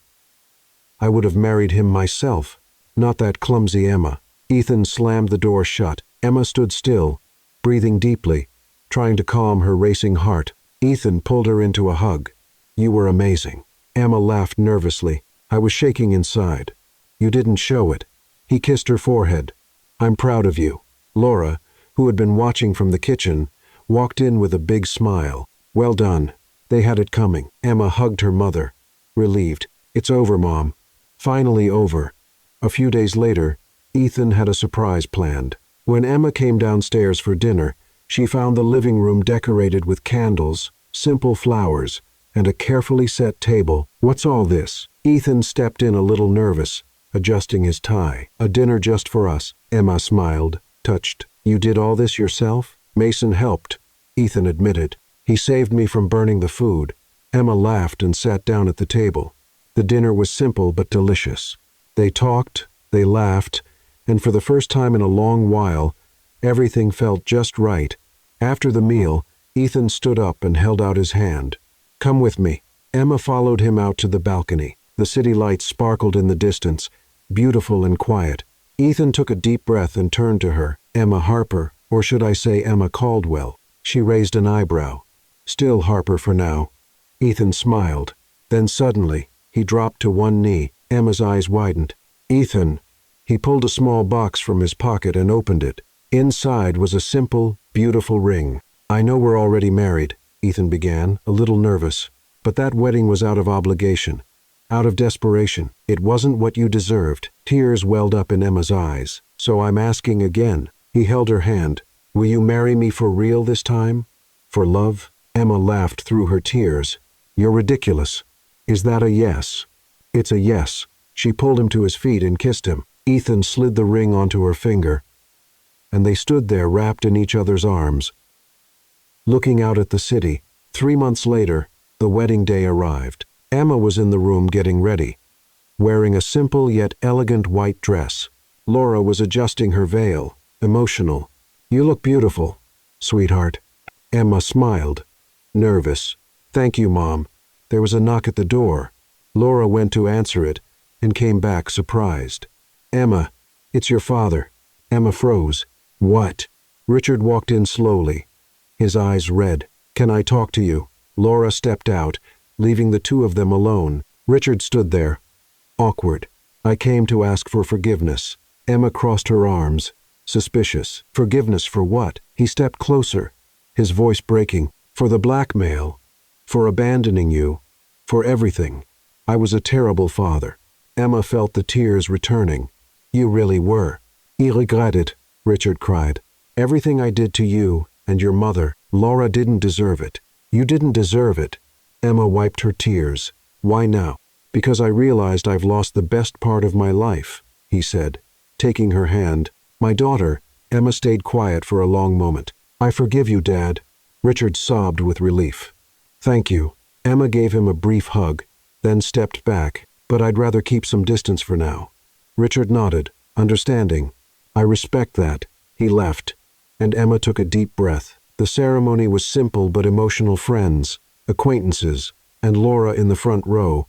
I would have married him myself, not that clumsy Emma." Ethan slammed the door shut. Emma stood still, breathing deeply, trying to calm her racing heart. Ethan pulled her into a hug. "You were amazing." Emma laughed nervously. "I was shaking inside. You didn't show it." He kissed her forehead. "I'm proud of you." Laura, who had been watching from the kitchen, walked in with a big smile. "Well done." They had it coming. Emma hugged her mother, relieved. "It's over, Mom. Finally over." A few days later, Ethan had a surprise planned. When Emma came downstairs for dinner, she found the living room decorated with candles, simple flowers, and a carefully set table. "What's all this?" Ethan stepped in a little nervous, adjusting his tie. "A dinner just for us." Emma smiled, touched. "You did all this yourself?" "Mason helped," Ethan admitted. "He saved me from burning the food." Emma laughed and sat down at the table. The dinner was simple but delicious. They talked, they laughed, and for the first time in a long while, everything felt just right. After the meal, Ethan stood up and held out his hand. "Come with me." Emma followed him out to the balcony. The city lights sparkled in the distance, beautiful and quiet. Ethan took a deep breath and turned to her. "Emma Harper, or should I say Emma Caldwell?" She raised an eyebrow. "Still Harper for now." Ethan smiled. Then suddenly, he dropped to one knee. Emma's eyes widened. "Ethan." He pulled a small box from his pocket and opened it. Inside was a simple, beautiful ring. "I know we're already married," Ethan began, a little nervous, "but that wedding was out of obligation, out of desperation. It wasn't what you deserved." Tears welled up in Emma's eyes. "So I'm asking again." He held her hand. "Will you marry me for real this time? For love?" Emma laughed through her tears. "You're ridiculous. Is that a yes?" "It's a yes." She pulled him to his feet and kissed him. Ethan slid the ring onto her finger, and they stood there wrapped in each other's arms, looking out at the city. 3 months later, the wedding day arrived. Emma was in the room getting ready, wearing a simple yet elegant white dress. Laura was adjusting her veil, emotional. "You look beautiful, sweetheart." Emma smiled, nervous. "Thank you, Mom." There was a knock at the door. Laura went to answer it and came back surprised. "Emma, it's your father." Emma froze. "What?" Richard walked in slowly, his eyes red. "Can I talk to you?" Laura stepped out, leaving the two of them alone. Richard stood there, awkward. "I came to ask for forgiveness." Emma crossed her arms, suspicious. "Forgiveness for what?" He stepped closer, his voice breaking. "For the blackmail, for abandoning you, for everything. I was a terrible father." Emma felt the tears returning. "You really were." "I regret it," Richard cried. "Everything I did to you and your mother. Laura didn't deserve it." "You didn't deserve it." Emma wiped her tears. "Why now?" "Because I realized I've lost the best part of my life," he said, taking her hand. "My daughter." Emma stayed quiet for a long moment. "I forgive you, Dad." Richard sobbed with relief. "Thank you." Emma gave him a brief hug. then stepped back. But I'd rather keep some distance for now. Richard nodded, understanding. I respect that. He left, and Emma took a deep breath. The ceremony was simple but emotional. Friends, acquaintances, and Laura in the front row,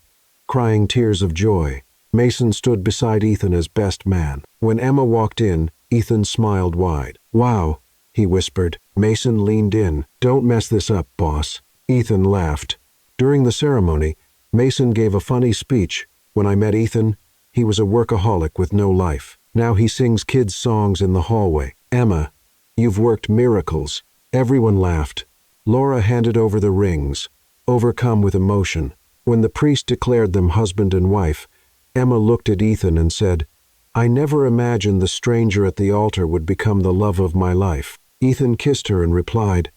crying tears of joy. Mason stood beside Ethan as best man. When Emma walked in, Ethan smiled wide. "Wow," he whispered. Mason leaned in. "Don't mess this up, boss." Ethan laughed. During the ceremony, Mason gave a funny speech. When I met Ethan, he was a workaholic with no life. Now he sings kids' songs in the hallway. "Emma, you've worked miracles." Everyone laughed. Laura handed over the rings, overcome with emotion. When the priest declared them husband and wife, Emma looked at Ethan and said, "I never imagined the stranger at the altar would become the love of my life." Ethan kissed her and replied,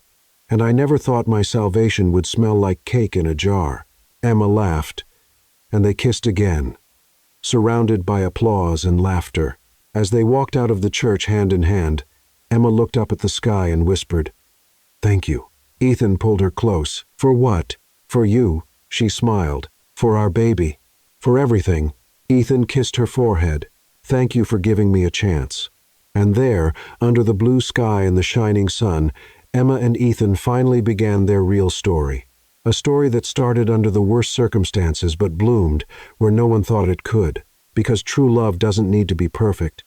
"And I never thought my salvation would smell like cake in a jar." Emma laughed, and they kissed again, surrounded by applause and laughter. As they walked out of the church hand in hand, Emma looked up at the sky and whispered, "Thank you." Ethan pulled her close. "For what?" "For you," she smiled. "For our baby. For everything." Ethan kissed her forehead. "Thank you for giving me a chance." And there, under the blue sky and the shining sun, Emma and Ethan finally began their real story. A story that started under the worst circumstances but bloomed where no one thought it could. Because true love doesn't need to be perfect.